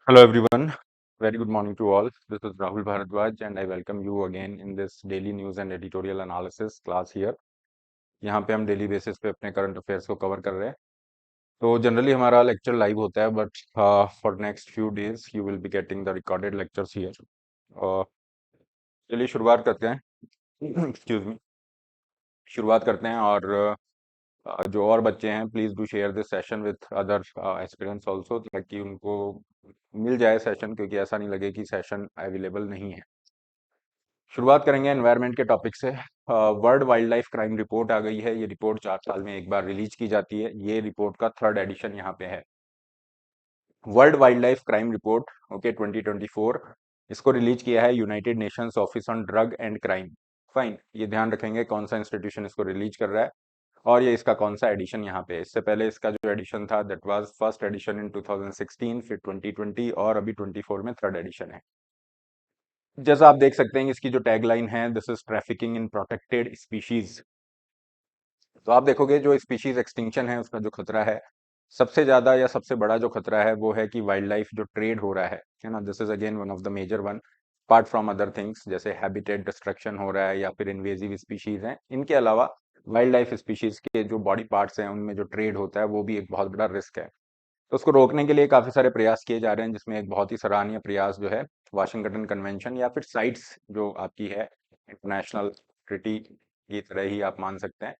Hello everyone, very good morning to all. This is Rahul Bharadwaj and I welcome you again in this daily news and editorial analysis class here. यहाँ पे हम daily basis पे अपने current affairs को cover कर रहे हैं. तो जनरली हमारा लेक्चर लाइव होता है but for next few days you will be getting the recorded lectures here. चलिए शुरुआत करते हैं. Excuse me. शुरुआत करते हैं और जो और बच्चे हैं please do share this session with other aspirants also ताकि उनको मिल जाए सेशन, क्योंकि ऐसा नहीं लगे कि सेशन अवेलेबल नहीं है. शुरुआत करेंगे एनवायरनमेंट के टॉपिक से. World wildlife crime report आ गई है. ये रिपोर्ट 4 साल में एक बार रिलीज की जाती है. ये रिपोर्ट का थर्ड एडिशन यहाँ पे है. World wildlife crime report okay 2024. इसको रिलीज किया है United Nations office on drug and crime. Fine, ये ध्यान रखेंगे कौन सा इंस्टीट्यूशन इसको रिलीज कर रहा है और ये इसका कौन सा एडिशन यहाँ पे है. इससे पहले इसका जो एडिशन था that was first addition in 2016, फिर 2020 और अभी 24 में थर्ड एडिशन है. जैसा आप देख सकते हैं इसकी जो टैगलाइन है, this is trafficking in protected species. तो आप देखोगे जो स्पीशीज एक्सटिंक्शन है उसका जो खतरा है, सबसे ज्यादा या सबसे बड़ा जो खतरा है वो है कि वाइल्ड लाइफ जो ट्रेड हो रहा है ना. This is again one of the major one apart from other things, जैसे हैबिटेट डिस्ट्रक्शन हो रहा है या फिर इन्वेजिव स्पीशीज हैं. इनके अलावा वाइल्ड लाइफ स्पीशीज के जो बॉडी पार्ट्स हैं उनमें जो ट्रेड होता है वो भी एक बहुत बड़ा रिस्क है. तो उसको रोकने के लिए काफी सारे प्रयास किए जा रहे हैं, जिसमें एक बहुत ही सराहनीय प्रयास जो है वाशिंगटन कन्वेंशन या फिर साइट्स जो आपकी है इंटरनेशनल ट्रिटी की तरह ही आप मान सकते हैं.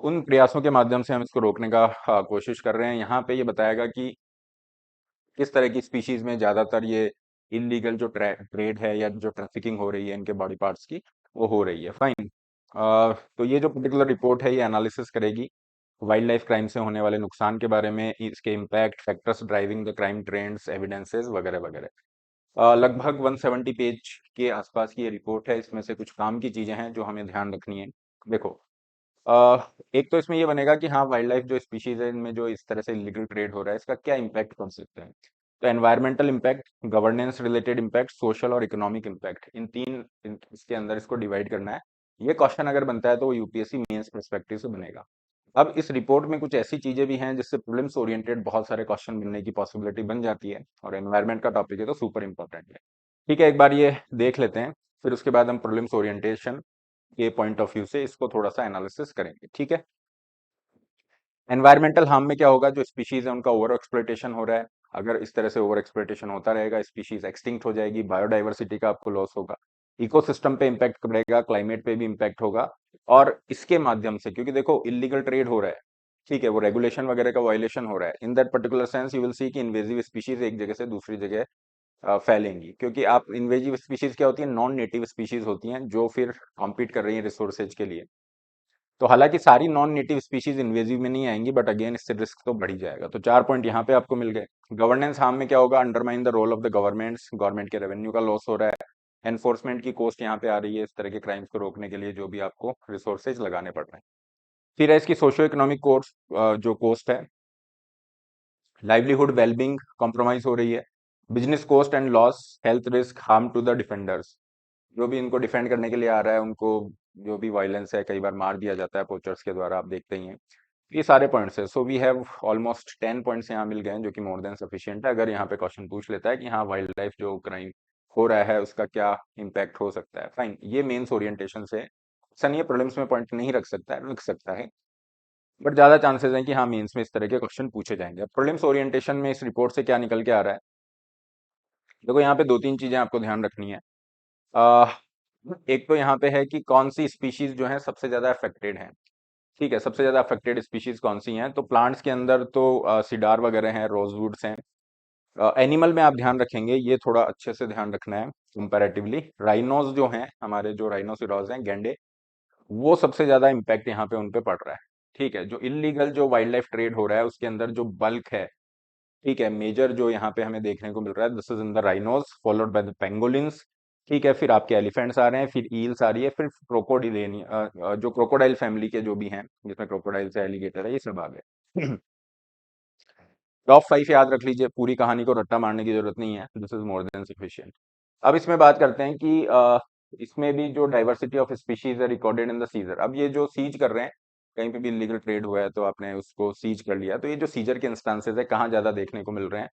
उन प्रयासों के माध्यम से हम इसको रोकने का कोशिश कर रहे हैं. यहाँ पे ये बताएगा कि किस तरह की स्पीशीज में ज्यादातर ये इलीगल जो ट्रेड है या जो ट्रैफिकिंग हो रही है इनके बॉडी पार्ट्स की वो हो रही है. फाइन. तो ये जो पर्टिकुलर रिपोर्ट है ये एनालिसिस करेगी वाइल्ड लाइफ क्राइम से होने वाले नुकसान के बारे में, इसके impact, factors driving the crime trends, evidences वगैरह वगैरह. लगभग 170 पेज के आसपास की ये रिपोर्ट है. इसमें से कुछ काम की चीजें हैं जो हमें ध्यान रखनी है. देखो, एक तो इसमें ये बनेगा कि हाँ वाइल्ड लाइफ जो स्पीशीज है इनमें जो इस तरह से इलीगल ट्रेड हो रहा है इसका क्या इम्पैक्ट पड़ सकते हैं. तो environmental impact, governance related impact, social और इकोनॉमिक इम्पैक्ट, इसके अंदर इसको डिवाइड करना है. ये क्वेश्चन अगर बनता है तो वो यूपीएससी मेंस पर्सपेक्टिव से बनेगा. अब इस रिपोर्ट में कुछ ऐसी चीजें भी हैं जिससे प्रीलिम्स ओरिएंटेड बहुत सारे क्वेश्चन बनने की पॉसिबिलिटी बन जाती है, और एनवायरमेंट का टॉपिक है तो सुपर इंपॉर्टेंट है. ठीक है, एक बार ये देख लेते हैं, फिर उसके बाद हम प्रीलिम्स ओरिएंटेशन के पॉइंट ऑफ व्यू से इसको थोड़ा सा एनालिसिस करेंगे. ठीक है. एनवायरमेंटल हार्म में क्या होगा, जो स्पीशीज है उनका ओवर एक्सप्लॉइटेशन हो रहा है. अगर इस तरह से ओवर एक्सप्लॉइटेशन होता रहेगा स्पीशीज एक्सटिंक्ट हो जाएगी, बायोडाइवर्सिटी का आपको लॉस होगा, इकोसिस्टम पे इम्पैक्ट पड़ेगा, क्लाइमेट पे भी इम्पैक्ट होगा. और इसके माध्यम से, क्योंकि देखो इलीगल ट्रेड हो रहा है, ठीक है, वो रेगुलेशन वगैरह का वायलेशन हो रहा है, in that particular sense you will see कि इन्वेजिव स्पीशीज एक जगह से दूसरी जगह फैलेंगी. क्योंकि आप इन्वेजिव स्पीशीज क्या होती है, नॉन नेटिव स्पीशीज होती हैं जो फिर कॉम्पीट कर रही है रिसोर्सेज के लिए. तो हालांकि सारी नॉन नेटिव स्पीशीज इन्वेजिव में नहीं आएंगी, बट अगेन इससे रिस्क तो बढ़ ही जाएगा. तो 4 पॉइंट यहाँ पे आपको मिल गए. गवर्नेंस हार्म में क्या होगा, undermine the role of the governments, government के रेवेन्यू का लॉस हो रहा है. एनफोर्समेंट की कॉस्ट यहाँ पे आ रही है इस तरह के क्राइम्स को रोकने के लिए जो भी आपको रिसोर्सेज लगाने पड़ रहे हैं. फिर है इसकी सोशियो इकोनॉमिक कोस्ट, जो कोस्ट है, लाइवलीहुड वेलबींग कॉम्प्रोमाइज हो रही है, business cost and loss, health risk, harm to the defenders, जो भी इनको डिफेंड करने के लिए आ रहा है उनको जो भी वायलेंस है, कई बार मार दिया जाता है पोचर्स के द्वारा, आप देखते ही हैं. ये सारे पॉइंट्स है. So we have almost 10 points यहाँ मिल गए हैं जो कि मोर देन सफिशिएंट है. अगर यहाँ पे क्वेश्चन पूछ लेता है कि हाँ वाइल्ड लाइफ जो क्राइम हो रहा है उसका क्या इम्पैक्ट हो सकता है, फाइन, ये मेंस ओरिएंटेशन से सन ये प्रीलिम्स में पॉइंट नहीं रख सकता है, रख सकता है, बट ज्यादा चांसेस हैं कि हाँ मेंस में इस तरह के क्वेश्चन पूछे जाएंगे. प्रीलिम्स ओरिएंटेशन में इस रिपोर्ट से क्या निकल के आ रहा है, देखो यहाँ पे 2-3 चीजें आपको ध्यान रखनी है. अह, एक तो यहाँ पे है कि कौन सी स्पीशीज जो है सबसे ज्यादा अफेक्टेड है. ठीक है, सबसे ज्यादा अफेक्टेड स्पीशीज कौन सी हैं, तो प्लांट्स के अंदर तो सिडार वगैरह हैं, रोजवुड्स हैं. एनिमल में आप ध्यान रखेंगे, ये थोड़ा अच्छे से ध्यान रखना है. कंपैरेटिवली राइनोज जो हैं, हमारे जो राइनोसिरॉज हैं, गैंडे, वो सबसे ज्यादा इम्पैक्ट यहाँ पे उन पे पड़ रहा है. ठीक है, जो इलीगल जो वाइल्ड लाइफ ट्रेड हो रहा है उसके अंदर जो बल्क है, ठीक है, मेजर जो यहाँ पे हमें देखने को मिल रहा है, this is in the rhinos followed by the pangolins. ठीक है, फिर आपके एलिफेंट्स आ रहे हैं, फिर ईल्स आ रही है, फिर क्रोकोडिलेनी, जो क्रोकोडाइल फैमिली के जो भी हैं, जिसमें क्रोकोडाइल से एलिगेटर है, ये सब आ गए. टॉप 5 याद रख लीजिए, पूरी कहानी को रट्टा मारने की जरूरत नहीं है, this is more than sufficient. अब इसमें बात करते हैं कि इसमें भी जो डाइवर्सिटी ऑफ स्पीशीज है रिकॉर्डेड इन द सीजर. अब ये जो सीज कर रहे हैं, कहीं पे भी इलीगल ट्रेड हुआ है तो आपने उसको सीज कर लिया, तो ये जो सीजर के इंस्टांसेस है कहाँ ज्यादा देखने को मिल रहे हैं,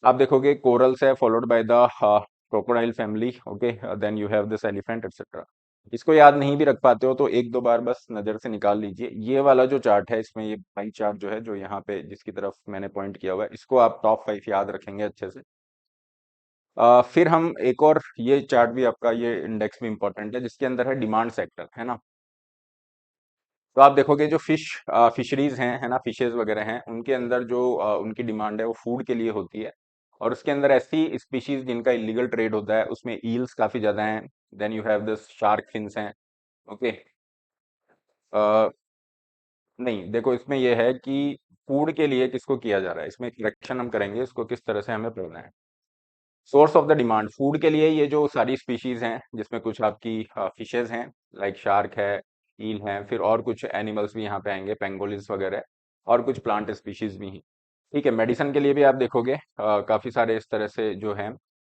आप देखोगे कोरल्स है followed by the crocodile family, okay, then you have this elephant etcetera. इसको याद नहीं भी रख पाते हो तो एक दो बार बस नजर से निकाल लीजिए। ये वाला जो चार्ट है इसमें ये पाई चार्ट जो है जो यहाँ पे जिसकी तरफ मैंने पॉइंट किया हुआ है, इसको आप टॉप 5 याद रखेंगे अच्छे से। फिर हम एक और ये चार्ट भी आपका ये इंडेक्स भी इंपॉर्टेंट है जिसके अंदर है डिमांड सेक्टर, है ना। तो आप देखोगे जो फिशरीज हैं, है ना, फिशेज वगैरह हैं, उनके अंदर जो उनकी डिमांड है वो फूड के लिए होती है। और उसके अंदर ऐसी स्पीशीज जिनका इलीगल ट्रेड होता है उसमें ईल्स काफी ज्यादा हैं। Then you have this shark fins हैं, ओके। नहीं देखो इसमें यह है कि फूड के लिए किसको किया जा रहा है, इसमें करेक्शन हम करेंगे इसको किस तरह से हमें पढ़ना है। Source of the demand food के लिए ये जो सारी स्पीशीज हैं जिसमें कुछ आपकी फिशेज हैं, लाइक शार्क है, ईल है, फिर और कुछ एनिमल्स भी यहाँ पे आएंगे, पेंगोलिन्स वगैरह, और कुछ प्लांट स्पीशीज भी हैं। ठीक है, मेडिसिन के लिए भी आप देखोगे काफी सारे इस तरह से जो हैं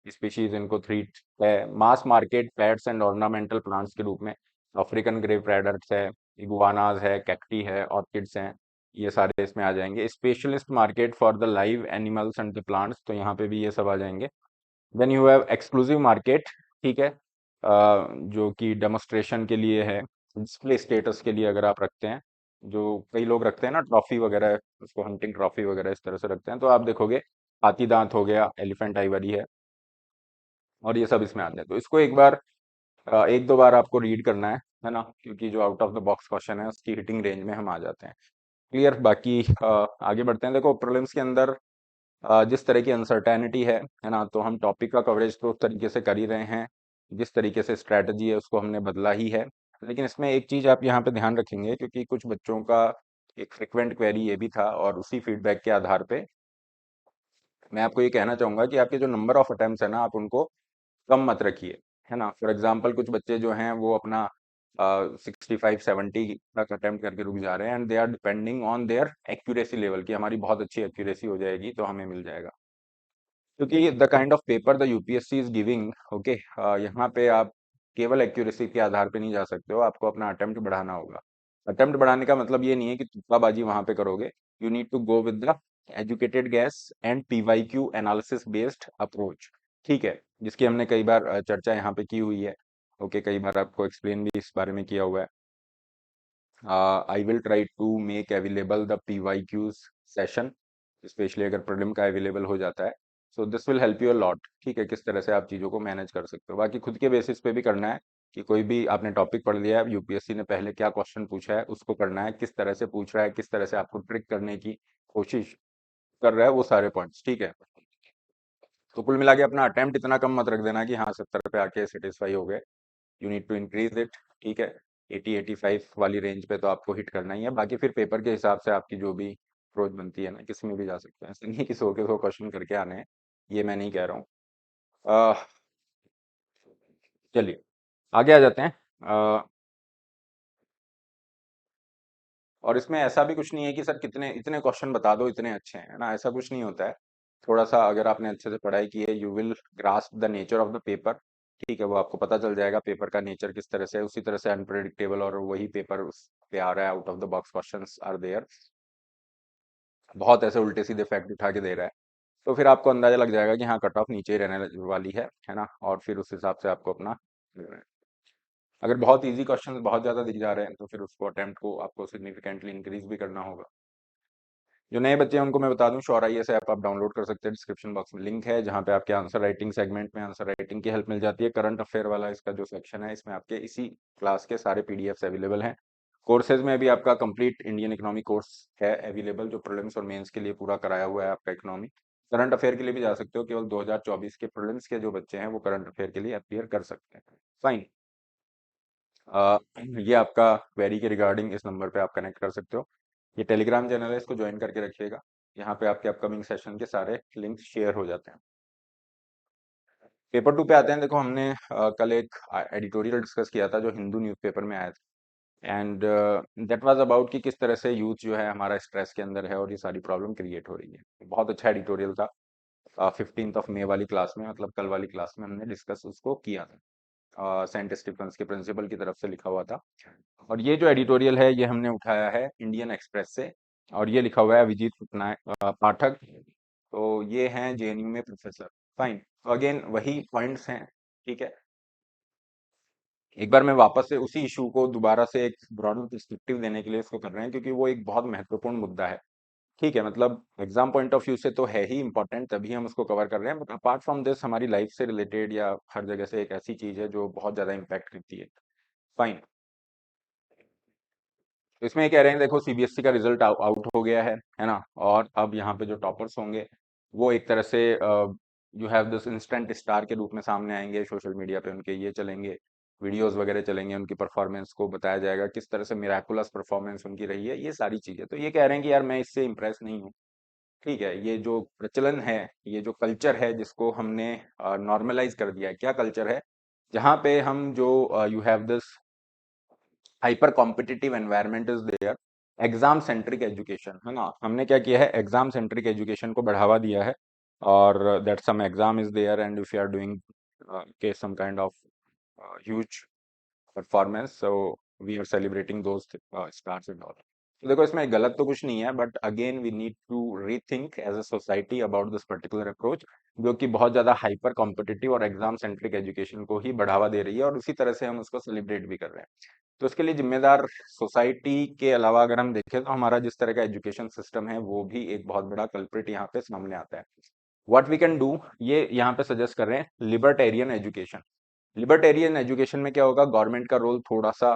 स्पीशीज, इनको थ्रीट है। Mass market pets and ornamental plants के रूप में अफ्रीकन ग्रे पैरट्स है, इगुआनाज है, कैक्टी है, ऑर्किड्स हैं, ये सारे इसमें आ जाएंगे। Specialist market for the live animals and the plants, तो यहाँ पे भी ये सब आ जाएंगे। Then you have exclusive market, ठीक है, जो कि डेमोस्ट्रेशन के लिए है, डिस्प्ले स्टेटस के लिए अगर आप रखते हैं, जो कई लोग रखते हैं ना ट्रॉफी वगैरह, उसको हंटिंग ट्रॉफी वगैरह इस तरह से रखते हैं, तो आप देखोगे हाथी दांत हो गया, एलिफेंट आइवरी है, और ये सब इसमें आते हैं। तो इसको एक बार एक दो बार आपको रीड करना है ना, क्योंकि जो out of the box question है उसकी हिटिंग रेंज में हम आ जाते हैं। क्लियर, बाकी आगे बढ़ते हैं। देखो प्रीलिम्स के अंदर जिस तरह की अनसर्टेनिटी है ना, तो हम टॉपिक का कवरेज तो उस तरीके से कर ही रहे हैं, जिस तरीके से स्ट्रैटेजी है उसको हमने बदला ही है। लेकिन इसमें एक चीज आप यहाँ पे ध्यान रखेंगे, क्योंकि कुछ बच्चों का एक फ्रिक्वेंट क्वेरी ये भी था, और उसी फीडबैक के आधार पे मैं आपको ये कहना चाहूंगा कि आपके जो नंबर ऑफ अटेम्प्ट्स है ना, आप उनको कम मत रखिए, है ना। फॉर एग्जाम्पल कुछ बच्चे जो हैं वो अपना 65-70 तक अटेम्प्ट करके रुक जा रहे हैं, and they are depending on their accuracy level, की हमारी बहुत अच्छी एक्यूरेसी हो जाएगी तो हमें मिल जाएगा। क्योंकि the kind of paper the UPSC is giving, okay, यहाँ पे आप केवल एक्यूरेसी के आधार पे नहीं जा सकते हो, आपको अपना अटेम्प्ट बढ़ाना होगा। अटेम्प्ट बढ़ाने का मतलब ये नहीं है कि तुक्काबाजी वहां पे करोगे। You need to go with the educated guess and PYQ analysis based approach, ठीक है, जिसकी हमने कई बार चर्चा यहाँ पे की हुई है, ओके, कई बार आपको एक्सप्लेन भी इस बारे में किया हुआ है। I will try to make available the PYQs session, specially अगर प्रीलिम का अवेलेबल हो जाता है। So this will help you a lot, ठीक है, किस तरह से आप चीज़ों को मैनेज कर सकते हो। बाकी खुद के बेसिस पे भी करना है, कि कोई भी आपने टॉपिक पढ़ लिया है, यूपीएससी ने पहले क्या क्वेश्चन पूछा है उसको करना है, किस तरह से पूछ रहा है, किस तरह से आपको ट्रिक करने की कोशिश कर रहा है, वो सारे पॉइंट्स, ठीक है। तो कुल मिला के अपना अटेम्प्ट इतना कम मत रख देना कि हाँ 70 पे आके सेटिस्फाई हो गए। You need to increase it, ठीक है। 80-85 वाली रेंज पे तो आपको हिट करना ही है। बाकी फिर पेपर के हिसाब से आपकी जो भी अप्रोच बनती है ना, किसी में भी जा सकते हैं, ऐसे नहीं कि 100 के 100 क्वेश्चन करके आने हैं, ये मैं नहीं कह रहा हूँ। अह, चलिए आगे आ जाते हैं। और इसमें ऐसा भी कुछ नहीं है कि सर कितने इतने क्वेश्चन बता दो इतने अच्छे हैं, है ना, ऐसा कुछ नहीं होता है। थोड़ा सा अगर आपने अच्छे से पढ़ाई की है, you will grasp the nature of the paper, ठीक है, वो आपको पता चल जाएगा पेपर का नेचर किस तरह से है। उसी तरह से अनप्रेडिक्टेबल और वही पेपर उस पे आ रहा है, out of the box questions are there, बहुत ऐसे उल्टे सीधे फैक्ट उठा के दे रहा है, तो फिर आपको अंदाजा लग जाएगा कि हाँ कट ऑफ नीचे ही रहने वाली है ना, और फिर उस हिसाब से आपको अपना करना है। अगर बहुत इजी क्वेश्चन बहुत ज्यादा दिख जा रहे हैं तो फिर उसको अटेम्प्ट को आपको सिग्निफिकेंटली इंक्रीज भी करना होगा। जो नए बच्चे हैं उनको मैं बता दूं, श्योर आईएएस ऐप आप डाउनलोड कर सकते हैं, डिस्क्रिप्शन बॉक्स में लिंक है, जहाँ पे आपके आंसर राइटिंग सेगमेंट में आंसर राइटिंग की हेल्प मिल जाती है। करंट अफेयर वाला इसका जो सेक्शन है, इसमें आपके इसी क्लास के सारे पीडीएफ्स अवेलेबल हैं। कोर्सेज में भी आपका कंप्लीट इंडियन इकोनॉमी कोर्स है अवेलेबल, जो प्रीलिम्स और मेंस के लिए पूरा कराया हुआ है आपका इकोनॉमी। करंट अफेयर के लिए भी जा सकते हो, केवल 2024 के प्रीलिम्स के जो बच्चे हैं वो करंट अफेयर के लिए अपियर कर सकते हैं। फाइन, ये आपका क्वेरी के रिगार्डिंग इस नंबर पे आप कनेक्ट कर सकते हो। ये टेलीग्राम चैनल है, इसको ज्वाइन करके रखिएगा, यहाँ पे आपके अपकमिंग सेशन के सारे लिंक्स शेयर हो जाते हैं। पेपर 2 पे आते हैं। देखो हमने कल एक एडिटोरियल डिस्कस किया था जो हिंदू न्यूज़पेपर में आया था, एंड दैट वाज अबाउट कि किस तरह से यूथ जो है हमारा स्ट्रेस के अंदर है और ये सारी प्रॉब्लम क्रिएट हो रही है। बहुत अच्छा एडिटोरियल था। 15 मई वाली क्लास में, मतलब कल वाली क्लास में हमने डिस्कस उसको किया था। सेंट स्टीफेंस के प्रिंसिपल की तरफ से लिखा हुआ था। और ये जो एडिटोरियल है ये हमने उठाया है इंडियन एक्सप्रेस से, और ये लिखा हुआ है अभिजीत पाठक। तो तो ये हैं जेएनयू में प्रोफेसर। फाइन, तो अगेन वही पॉइंट्स हैं, ठीक है। एक बार मैं वापस से उसी इशू को दोबारा से एक ब्रॉडर पर्सपेक्टिव देने के लिए इसको कर रहे हैं, क्योंकि वो एक बहुत महत्वपूर्ण मुद्दा है, ठीक है। मतलब एग्जाम पॉइंट ऑफ व्यू से तो है ही इंपॉर्टेंट, तभी हम उसको कवर कर रहे हैं, बट अपार्ट फ्रॉम दिस हमारी लाइफ से रिलेटेड या हर जगह से एक ऐसी चीज है जो बहुत ज्यादा इम्पैक्ट करती है। फाइन, तो इसमें ये कह रहे हैं, देखो सीबीएसई का रिजल्ट आउट हो गया है ना, और अब यहाँ पे जो टॉपर्स होंगे वो एक तरह से you have this instant star के रूप में सामने आएंगे, सोशल मीडिया पे उनके ये चलेंगे, वीडियोस वगैरह चलेंगे, उनकी परफॉर्मेंस को बताया जाएगा किस तरह से मिराकुलस परफॉर्मेंस उनकी रही है, ये सारी चीजें। तो ये कह रहे हैं कि यार मैं इससे इम्प्रेस नहीं हूँ, ठीक है। ये जो प्रचलन है, ये जो कल्चर है जिसको हमने नॉर्मलाइज कर दिया है, क्या कल्चर है, जहाँ पे हम जो you have this hyper competitive environment is there, exam centric education, है ना, हमने क्या किया है, एग्जाम सेंट्रिक एजुकेशन को बढ़ावा दिया है, और that some exam is there and if you are doing के some kind of huge performance, so we are celebrating those stars and all। तो देखो इसमें गलत तो कुछ नहीं है, but again we need to rethink as a society about this particular approach, जो कि बहुत ज्यादा हाइपर कॉम्पिटिटिव और एग्जाम सेंट्रिक एजुकेशन को ही बढ़ावा दे रही है, और उसी तरह से हम उसको सेलिब्रेट भी कर रहे हैं। तो इसके लिए जिम्मेदार सोसाइटी के अलावा अगर हम देखें तो हमारा जिस तरह का एजुकेशन सिस्टम है वो भी एक बहुत बड़ा कल्प्रिट यहाँ पे सामने आता है। व्हाट वी कैन डू, ये यहाँ पे सजेस्ट कर रहे हैं लिबर्टेरियन एजुकेशन। लिबर्टेरियन एजुकेशन में क्या होगा, गवर्नमेंट का रोल थोड़ा सा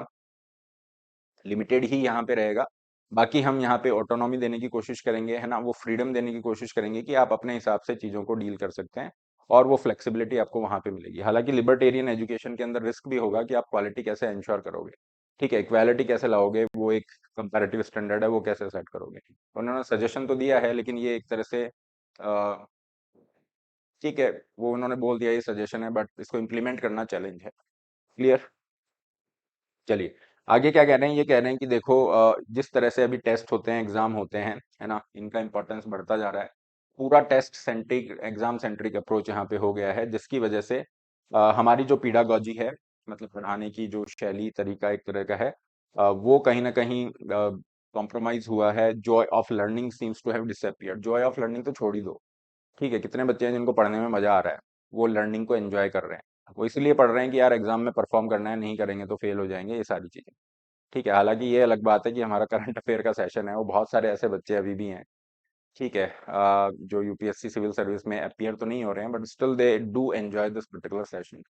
लिमिटेड ही यहाँ पे रहेगा, बाकी हम यहाँ पे ऑटोनॉमी देने की कोशिश करेंगे, है ना, वो फ्रीडम देने की कोशिश करेंगे कि आप अपने हिसाब से चीज़ों को डील कर सकते हैं, और वो फ्लेक्सिबिलिटी आपको वहाँ पे मिलेगी। हालांकि लिबर्टेरियन एजुकेशन के अंदर रिस्क भी होगा कि आप क्वालिटी कैसे इंश्योर करोगे, ठीक है, इक्वालिटी कैसे लाओगे, वो एक कंपैरेटिव स्टैंडर्ड है, वो कैसे सेट करोगे। उन्होंने सजेशन तो दिया है, लेकिन ये एक तरह से ठीक है, वो उन्होंने बोल दिया ये सजेशन है, बट इसको इम्प्लीमेंट करना चैलेंज है। क्लियर, चलिए आगे क्या कह रहे हैं, ये कह रहे हैं कि देखो जिस तरह से अभी टेस्ट होते हैं, एग्जाम होते हैं, है ना, इनका इंपॉर्टेंस बढ़ता जा रहा है, पूरा test centric exam centric approach यहाँ पे हो गया है, जिसकी वजह से हमारी जो पीडागॉजी है, मतलब पढ़ाने की जो शैली तरीका एक तरह का है, वो कहीं ना कहीं कॉम्प्रोमाइज हुआ है। Joy of learning seems to have disappeared. Joy of learning तो छोड़ ही दो, ठीक है, कितने बच्चे हैं जिनको पढ़ने में मजा आ रहा है, वो लर्निंग को एंजॉय कर रहे हैं, वो इसलिए पढ़ रहे हैं कि यार एग्जाम में परफॉर्म करना है, नहीं करेंगे तो फेल हो जाएंगे, ये सारी चीजें, ठीक है। हालांकि ये अलग बात है कि हमारा करंट अफेयर का सेशन है, वो बहुत सारे ऐसे बच्चे अभी भी हैं, ठीक है, जो यूपीएससी सिविल सर्विस में अपियर तो नहीं हो रहे हैं, but still they do enjoy this particular session.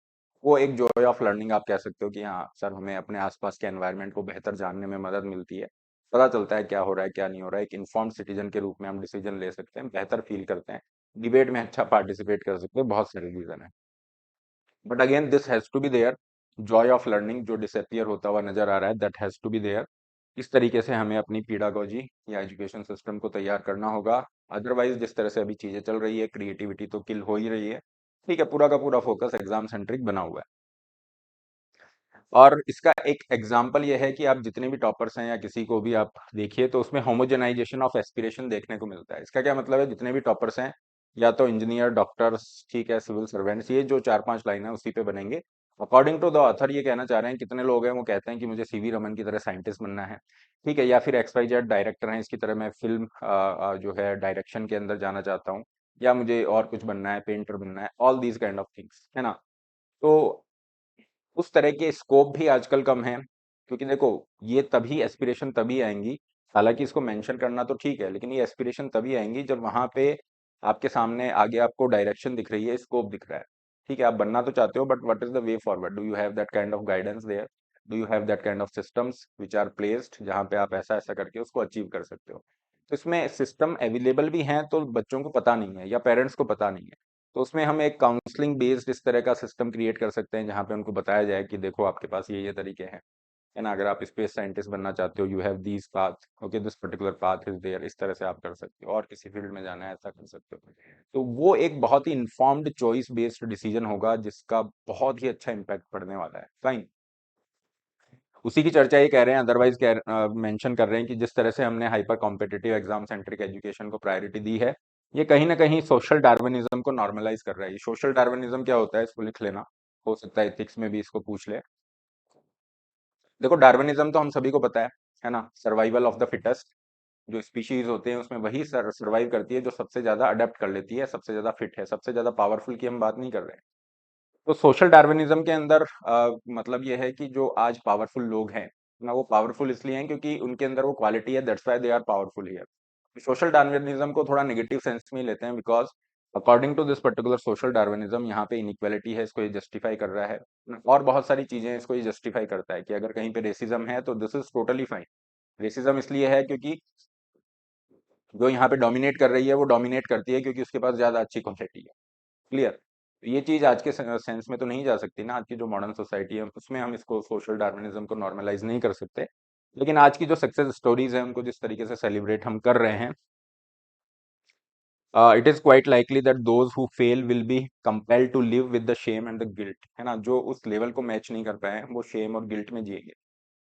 वो एक जॉय ऑफ लर्निंग आप कह सकते हो कि हाँ सर, हमें अपने आसपास के एनवायरनमेंट को बेहतर जानने में मदद मिलती है, पता चलता है क्या हो रहा है क्या नहीं हो रहा है, एक इन्फॉर्म्ड सिटीजन के रूप में हम डिसीजन ले सकते हैं, बेहतर फील करते हैं, डिबेट में अच्छा पार्टिसिपेट कर सकते हैं, बहुत सारे रीजन है। But again this has to be there, joy of learning जो डिसअपियर होता हुआ नजर आ रहा है, that has to be there. इस तरीके से हमें अपनी पीडागोजी या एजुकेशन सिस्टम को तैयार करना होगा, अदरवाइज जिस तरह से अभी चीजें चल रही है, क्रिएटिविटी तो किल हो ही रही है, ठीक है, पूरा का पूरा फोकस एग्जाम सेंट्रिक बना हुआ है। और इसका एक एग्जाम्पल ये है कि आप जितने भी टॉपर्स हैं या किसी को भी आप देखिए, तो उसमें होमोजेनाइजेशन ऑफ एस्पिरेशन देखने को मिलता है। इसका क्या मतलब है, जितने भी टॉपर्स हैं, या तो इंजीनियर, डॉक्टर्स, ठीक है, सिविल सर्वेंट्स, ये जो चार पांच लाइन है उसी पे बनेंगे। अकॉर्डिंग टू द ऑथर ये कहना चाह रहे हैं, कितने लोग हैं वो कहते हैं कि मुझे सीवी रमन की तरह साइंटिस्ट बनना है, ठीक है, या फिर एक्स वाई जेड डायरेक्टर हैं इसकी तरह मैं फिल्म जो है डायरेक्शन के अंदर जाना चाहता हूँ, या मुझे और कुछ बनना है, पेंटर बनना है, all these kind of things, है ना। तो उस तरह के स्कोप भी आजकल कम है, क्योंकि देखो ये तभी एस्पिरेशन तभी आएंगी, हालांकि इसको मेंशन करना तो ठीक है, लेकिन ये एस्पिरेशन तभी आएंगी जब वहां पे आपके सामने आगे आपको डायरेक्शन दिख रही है, स्कोप दिख रहा है, ठीक है। आप बनना तो चाहते हो, but what is the way forward, do you have that kind of guidance there, do you have that kind of systems which are placed, जहाँ पे आप ऐसा ऐसा करके उसको अचीव कर सकते हो। तो इसमें सिस्टम अवेलेबल भी हैं, तो बच्चों को पता नहीं है या पेरेंट्स को पता नहीं है, तो उसमें हम एक काउंसलिंग बेस्ड इस तरह का सिस्टम क्रिएट कर सकते हैं, जहाँ पे उनको बताया जाए कि देखो आपके पास ये तरीके हैं, है ना, अगर आप स्पेस साइंटिस्ट बनना चाहते हो, you have these path, okay, this particular path is there, इस तरह से आप कर सकते हो, और किसी फील्ड में जाना है ऐसा कर सकते हो। तो वो एक बहुत ही इन्फॉर्म्ड चॉइस बेस्ड डिसीजन होगा, जिसका बहुत ही अच्छा इम्पैक्ट पड़ने वाला है। फाइन, उसी की चर्चा ये कह रहे हैं, अदरवाइज कह मेंशन कर रहे हैं कि जिस तरह से हमने hyper competitive exam centric education को प्रायोरिटी दी है, ये कहीं ना कहीं सोशल डार्विनिज्म को नॉर्मलाइज कर रहा है। ये सोशल डार्विनिज्म क्या होता है, इसको लिख लेना, हो सकता है एथिक्स में भी इसको पूछ ले। देखो डार्विनिज्म तो हम सभी को पता है ना, सर्वाइवल ऑफ द फिटेस्ट, जो स्पीशीज होते हैं उसमें वही सर्वाइव करती है जो सबसे ज्यादा अडेप्ट कर लेती है, सबसे ज्यादा फिट है, सबसे ज्यादा पावरफुल की हम बात नहीं कर रहे हैं। तो सोशल डार्विनिज्म के अंदर मतलब ये है कि जो आज पावरफुल लोग हैं ना, वो पावरफुल इसलिए हैं क्योंकि उनके अंदर वो क्वालिटी है, that's why they are powerful here. Social Darwinism को थोड़ा नेगेटिव सेंस में लेते हैं, because according to this particular social Darwinism यहाँ पे इनइक्वालिटी है, इसको ये जस्टिफाई कर रहा है। और बहुत सारी चीजें इसको ये जस्टिफाई करता है कि अगर कहीं पे रेसिज्म है तो this is totally fine. Racism इसलिए है क्योंकि जो यहाँ पे डोमिनेट कर रही है वो डोमिनेट करती है क्योंकि उसके पास ज्यादा अच्छी क्वालिटी है। क्लियर। ये चीज आज के सेंस में तो नहीं जा सकती ना, आज की जो मॉडर्न सोसाइटी है उसमें हम इसको सोशल डार्विनिज्म को नॉर्मलाइज नहीं कर सकते। लेकिन आज की जो सक्सेस स्टोरीज है उनको जिस तरीके से सेलिब्रेट हम कर रहे हैं, it is quite likely that those who fail will be compelled to live with the shame and the guilt, है ना। जो उस लेवल को मैच नहीं कर पाए हैं वो शेम और गिल्ट में जिएंगे।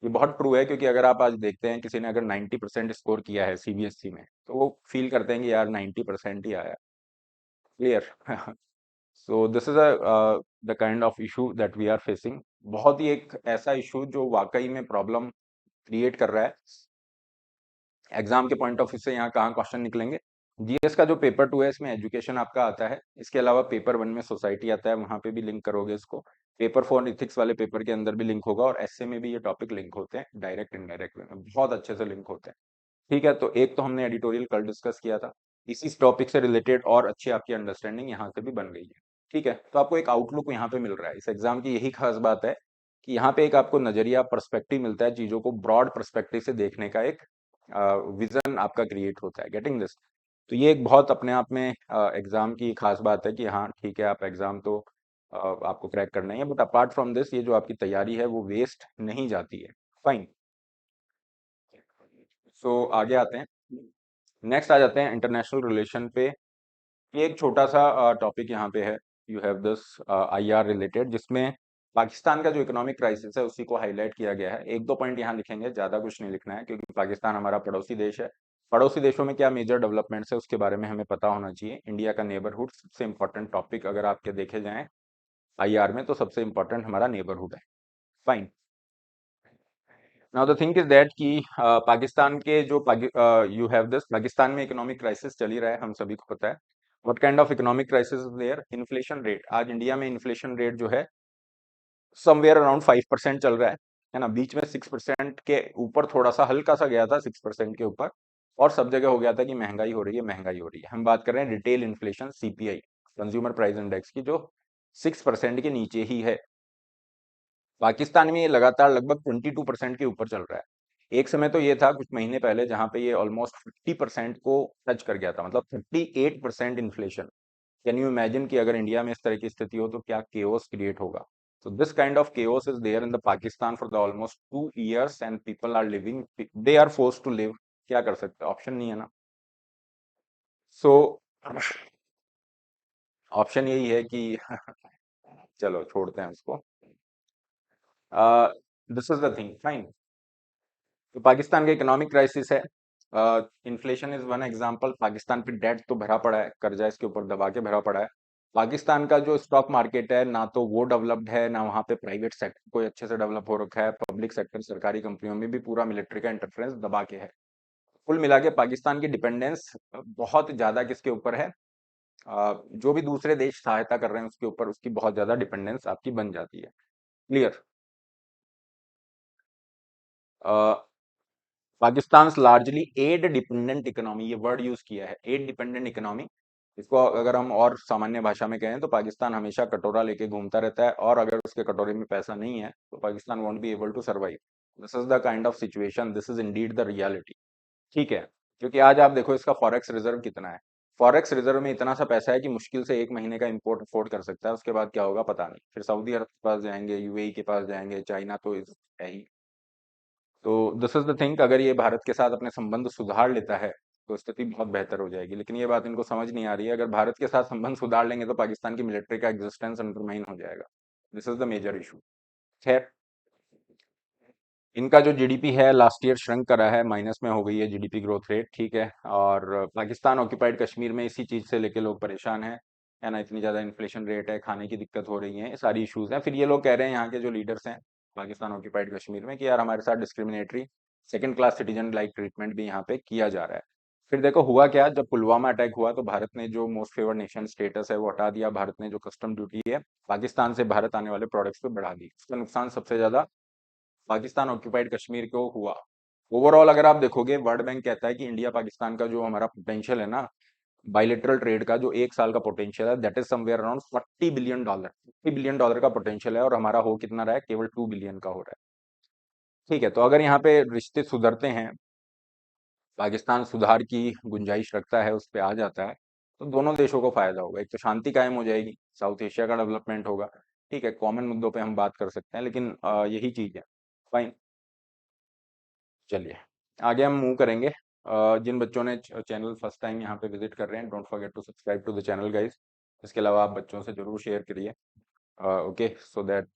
ये बहुत ट्रू है, क्योंकि अगर आप आज देखते हैं किसी ने अगर 90% स्कोर किया है सीबीएसई में, तो वो फील करते हैं कि यार 90% ही आया। Clear. So this is the kind of issue that we are facing. बहुत ही एक ऐसा इशू जो वाकई में प्रॉब्लम क्रिएट कर रहा है। एग्जाम के पॉइंट ऑफ व्यू से यहाँ कहाँ क्वेश्चन निकलेंगे? जीएस का जो पेपर 2 है इसमें एजुकेशन आपका आता है, इसके अलावा पेपर 1 में सोसाइटी आता है, वहां पे भी लिंक करोगे इसको। पेपर 4 इथिक्स वाले पेपर के अंदर भी लिंक होगा, और एसए में भी ये टॉपिक लिंक होते हैं, डायरेक्ट इनडायरेक्ट में बहुत अच्छे से लिंक होते हैं। ठीक है, तो एक तो हमने एडिटोरियल कल डिस्कस किया था, इसी टॉपिक से रिलेटेड और अच्छी आपकी अंडरस्टैंडिंग यहाँ से भी बन गई है। ठीक है, तो आपको एक आउटलुक यहाँ पे मिल रहा है। इस एग्जाम की यही खास बात है कि यहाँ पे एक आपको नजरिया, पर्सपेक्टिव मिलता है, चीजों को ब्रॉड पर्सपेक्टिव से देखने का एक विजन आपका क्रिएट होता है। Getting this? तो ये एक बहुत अपने आप में एग्जाम की खास बात है कि हाँ ठीक है, आप एग्जाम तो आपको क्रैक करना ही है, बट अपार्ट फ्रॉम दिस ये जो आपकी तैयारी है वो वेस्ट नहीं जाती है। फाइन। सो आगे आते हैं, नेक्स्ट आ जाते हैं इंटरनेशनल रिलेशन पे। ये एक छोटा सा टॉपिक यहाँ पे है, you have this IR related, जिसमें पाकिस्तान का जो इकोनॉमिक क्राइसिस है उसी को हाईलाइट किया गया है। एक दो पॉइंट यहाँ लिखेंगे, ज्यादा कुछ नहीं लिखना है, क्योंकि पाकिस्तान हमारा पड़ोसी देश है। पड़ोसी देशों में क्या मेजर डेवलपमेंट्स है उसके बारे में हमें पता होना चाहिए। इंडिया का नेबरहुड सबसे इंपॉर्टेंट टॉपिक अगर आपके देखे जाएं आईआर में, तो सबसे इंपॉर्टेंट हमारा नेबरहुड है। Fine. Now the thing is that कि पाकिस्तान के जो यू हैव दिस, पाकिस्तान में इकोनॉमिक क्राइसिस चल ही रहा है, हम सभी को पता है। What kind of economic crisis there? Inflation rate. आज इंडिया में इन्फ्लेशन रेट जो है समवेयर अराउंड 5% चल रहा है ना। बीच में 6% के ऊपर थोड़ा सा हल्का सा गया था, 6% के ऊपर, और सब जगह हो गया था कि महंगाई हो रही है, महंगाई हो रही है। हम बात कर रहे हैं retail inflation, CPI, consumer price index की, जो 6% के नीचे ही है। पाकिस्तान में ये लगातार लगभग 22% के ऊपर चल रहा है। एक समय तो ये था कुछ महीने पहले जहां पे ये ऑलमोस्ट 50% को टच कर गया था, मतलब 38% इन्फ्लेशन। कैन यू इमेजिन कि अगर इंडिया में इस तरह की स्थिति हो तो क्या केओस क्रिएट होगा? So this kind of chaos is there in the Pakistan for the almost 2 years and people are living, they are forced to live. क्या कर सकते हैं, ऑप्शन नहीं है ना। सो ऑप्शन यही है कि चलो छोड़ते हैं उसको। This is the thing. Fine. तो पाकिस्तान का इकोनॉमिक क्राइसिस है, inflation is one example. Pakistan पे डेट तो भरा पड़ा है, कर्जा इसके ऊपर दबा के भरा पड़ा है। पाकिस्तान का जो स्टॉक मार्केट है ना तो वो डेवलप्ड है, ना वहाँ पे प्राइवेट सेक्टर कोई अच्छे से डेवलप हो रखा है। पब्लिक सेक्टर, सरकारी कंपनियों में भी पूरा मिलिट्री का इंटरफेरेंस दबा के है। कुल मिला के पाकिस्तान की डिपेंडेंस बहुत ज्यादा किसके ऊपर है? जो भी दूसरे देश सहायता कर रहे हैं उसके ऊपर उसकी बहुत ज्यादा डिपेंडेंस आपकी बन जाती है। Clear. Pakistan largely aid dependent economy, ये वर्ड यूज किया है, एड डिपेंडेंट इकोनॉमी। इसको अगर हम और सामान्य भाषा में कहें तो पाकिस्तान हमेशा कटोरा लेके घूमता रहता है, और अगर उसके कटोरे में पैसा नहीं है तो Pakistan won't be able to survive. This is the kind of situation, this is indeed the reality. ठीक है, क्योंकि आज आप देखो इसका फॉरेक्स रिजर्व कितना है। फॉरेक्स रिजर्व में इतना सा पैसा है कि मुश्किल से 1 महीने का इंपोर्ट अफोर्ड कर सकता है, उसके बाद क्या होगा पता नहीं। फिर सऊदी अरब के पास जाएंगे, यूएई के पास जाएंगे, चाइना तो है ही। तो दिस इज द थिंग, अगर ये भारत के साथ अपने संबंध सुधार लेता है तो स्थिति बहुत बेहतर हो जाएगी। लेकिन ये बात इनको समझ नहीं आ रही है, अगर भारत के साथ संबंध सुधार लेंगे तो पाकिस्तान की मिलिट्री का एग्जिस्टेंस अंडरमाइन हो जाएगा। This is the major issue. खैर, इनका जो जीडीपी है लास्ट ईयर श्रंक करा है, माइनस में हो गई है जीडीपी ग्रोथ रेट। ठीक है, और पाकिस्तान ऑक्यूपाइड कश्मीर में इसी चीज से लेके लोग परेशान हैं, है ना। इतनी ज्यादा इन्फ्लेशन रेट है, खाने की दिक्कत हो रही है, ये सारी इश्यूज हैं। फिर ये लोग कह रहे हैं, यहाँ के जो लीडर्स हैं पाकिस्तान ऑक्यूपाइड कश्मीर में, कि यार हमारे साथ discriminatory second class citizen like treatment भी यहाँ पे किया जा रहा है। फिर देखो हुआ क्या, जब पुलवामा अटैक हुआ तो भारत ने जो मोस्ट फेवर्ड नेशन स्टेटस है वो हटा दिया। भारत ने जो कस्टम ड्यूटी है पाकिस्तान से भारत आने वाले प्रोडक्ट्स पे बढ़ा दी। इसका नुकसान सबसे ज्यादा पाकिस्तान ऑक्यूपाइड कश्मीर को हुआ। ओवरऑल अगर आप देखोगे, वर्ल्ड बैंक कहता है कि इंडिया पाकिस्तान का जो हमारा पोटेंशियल है ना, बायलेटरल ट्रेड का जो 1 साल का पोटेंशियल है, that is somewhere around $40 billion. $40 billion का पोटेंशियल है और हमारा हो कितना रहा है, केवल 2 बिलियन का हो रहा है। ठीक है, तो अगर यहाँ पे रिश्ते सुधरते हैं, पाकिस्तान सुधार की गुंजाइश रखता है, उस पर आ जाता है, तो दोनों देशों को फायदा होगा। एक तो शांति कायम हो जाएगी, साउथ एशिया का डेवलपमेंट होगा। ठीक है, कॉमन मुद्दों पे हम बात कर सकते हैं, लेकिन यही चीज है। फाइन, चलिए आगे हम मूव करेंगे। जिन बच्चों ने चैनल फर्स्ट टाइम यहाँ पे विजिट कर रहे हैं, don't forget to subscribe to the channel guys. इसके अलावा आप बच्चों से जरूर शेयर करिए, okay, so that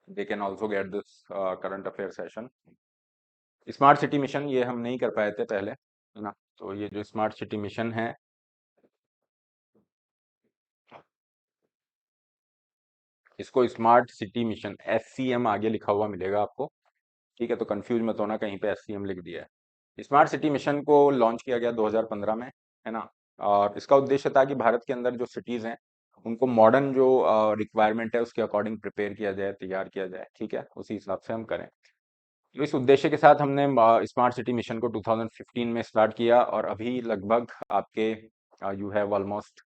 they can also get this current affair session. Smart city mission ये हम नहीं कर पाए थे पहले, है ना, तो ये जो स्मार्ट सिटी मिशन है, इसको स्मार्ट सिटी मिशन SCM आगे लिखा हुआ मिलेगा आपको। ठीक है, तो कंफ्यूज मत होना, कहीं पे SCM लिख दिया है। स्मार्ट सिटी मिशन को लॉन्च किया गया 2015 में, है ना, और इसका उद्देश्य था कि भारत के अंदर जो सिटीज हैं उनको मॉडर्न जो रिक्वायरमेंट है उसके अकॉर्डिंग प्रिपेयर किया जाए, तैयार किया जाए। ठीक है, उसी हिसाब से हम करें। तो इस उद्देश्य के साथ हमने स्मार्ट सिटी मिशन को 2015 में स्टार्ट किया और अभी लगभग आपके यू हैव ऑलमोस्ट,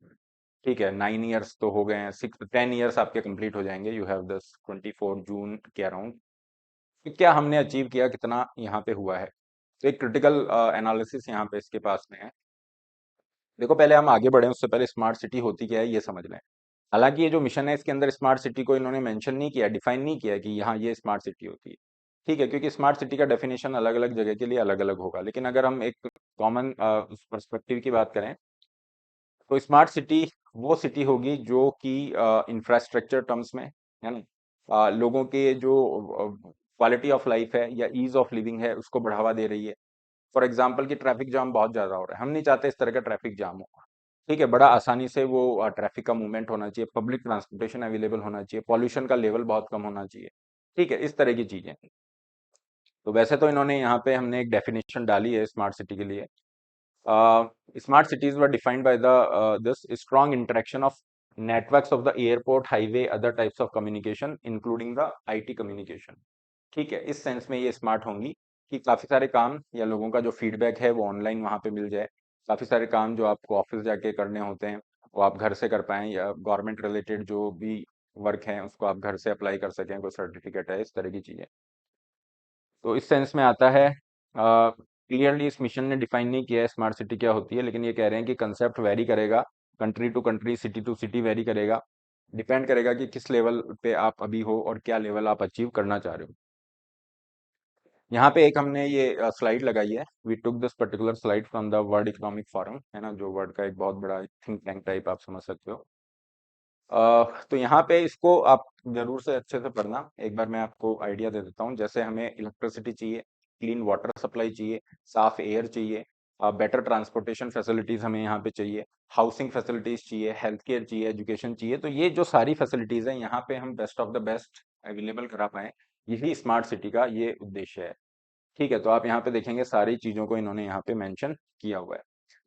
ठीक है, 9 इयर्स तो हो गए हैं, 10 इयर्स आपके कंप्लीट हो जाएंगे। यू हैव दस 24 जून के अराउंड। तो क्या हमने अचीव किया, कितना यहाँ पे हुआ है, तो एक क्रिटिकल एनालिसिस यहाँ पे इसके पास में है। देखो पहले हम आगे बढ़े उससे पहले स्मार्ट सिटी होती क्या है ये समझ लें। हालांकि ये जो मिशन है इसके अंदर स्मार्ट सिटी को इन्होंने मेंशन नहीं किया, डिफाइन नहीं किया कि यहाँ ये स्मार्ट सिटी होती है। ठीक है, क्योंकि स्मार्ट सिटी का डेफिनेशन अलग अलग जगह के लिए अलग अलग होगा, लेकिन अगर हम एक कॉमन पर्सपेक्टिव की बात करें, तो स्मार्ट सिटी वो सिटी होगी जो कि इंफ्रास्ट्रक्चर टर्म्स में, है ना, लोगों के जो क्वालिटी ऑफ लाइफ है या ईज ऑफ लिविंग है उसको बढ़ावा दे रही है। फॉर एग्जाम्पल कि ट्रैफिक जाम बहुत ज्यादा हो रहा है, हम नहीं चाहते इस तरह का ट्रैफिक जाम हो। ठीक है, बड़ा आसानी से वो ट्रैफिक का मूवमेंट होना चाहिए, पब्लिक ट्रांसपोर्टेशन अवेलेबल होना चाहिए, पॉल्यूशन का लेवल बहुत कम होना चाहिए। ठीक है, इस तरह की चीजें। तो वैसे तो इन्होंने यहाँ पे हमने एक डेफिनेशन डाली है स्मार्ट सिटी के लिए। Smart cities were defined by the this strong interaction of networks of the airport, highway, other types of communication, including the IT communication। ठीक है, इस सेंस में ये स्मार्ट होंगी कि काफी सारे काम या लोगों का जो फीडबैक है वो ऑनलाइन वहां पे मिल जाए। काफी सारे काम जो आपको ऑफिस जाके करने होते हैं वो आप घर से कर पाएं, या गवर्नमेंट रिलेटेड जो भी वर्क है उसको आप घर से अप्लाई कर सकें, कोई सर्टिफिकेट है, इस तरह की चीजें। तो इस सेंस में आता है। क्लियरली इस मिशन ने डिफाइन नहीं किया है स्मार्ट सिटी क्या होती है, लेकिन ये कह रहे हैं कि कंसेप्ट वेरी करेगा, country to country, city to city vary करेगा। डिपेंड करेगा कि किस लेवल पे आप अभी हो और क्या लेवल आप अचीव करना चाह रहे हो। यहाँ पे एक हमने ये स्लाइड लगाई है, we took this particular slide from the World Economic Forum, है ना, जो वर्ल्ड का एक बहुत बड़ा थिंक टैंक टाइप आप समझ सकते हो। तो यहाँ पे इसको आप जरूर से अच्छे से पढ़ना। एक बार मैं आपको आइडिया दे देता हूँ। जैसे हमें इलेक्ट्रिसिटी चाहिए, क्लीन वाटर सप्लाई चाहिए, साफ एयर चाहिए, बेटर ट्रांसपोर्टेशन फैसिलिटीज हमें यहाँ पे चाहिए, हाउसिंग फैसिलिटीज चाहिए, हेल्थ केयर चाहिए, एजुकेशन चाहिए। तो ये जो सारी फैसिलिटीज है यहाँ पे हम best of the best available करा पाए, यही स्मार्ट सिटी का ये उद्देश्य है। ठीक है, तो आप यहाँ पे देखेंगे सारी चीजों को इन्होंने यहाँ पे मेंशन किया हुआ है।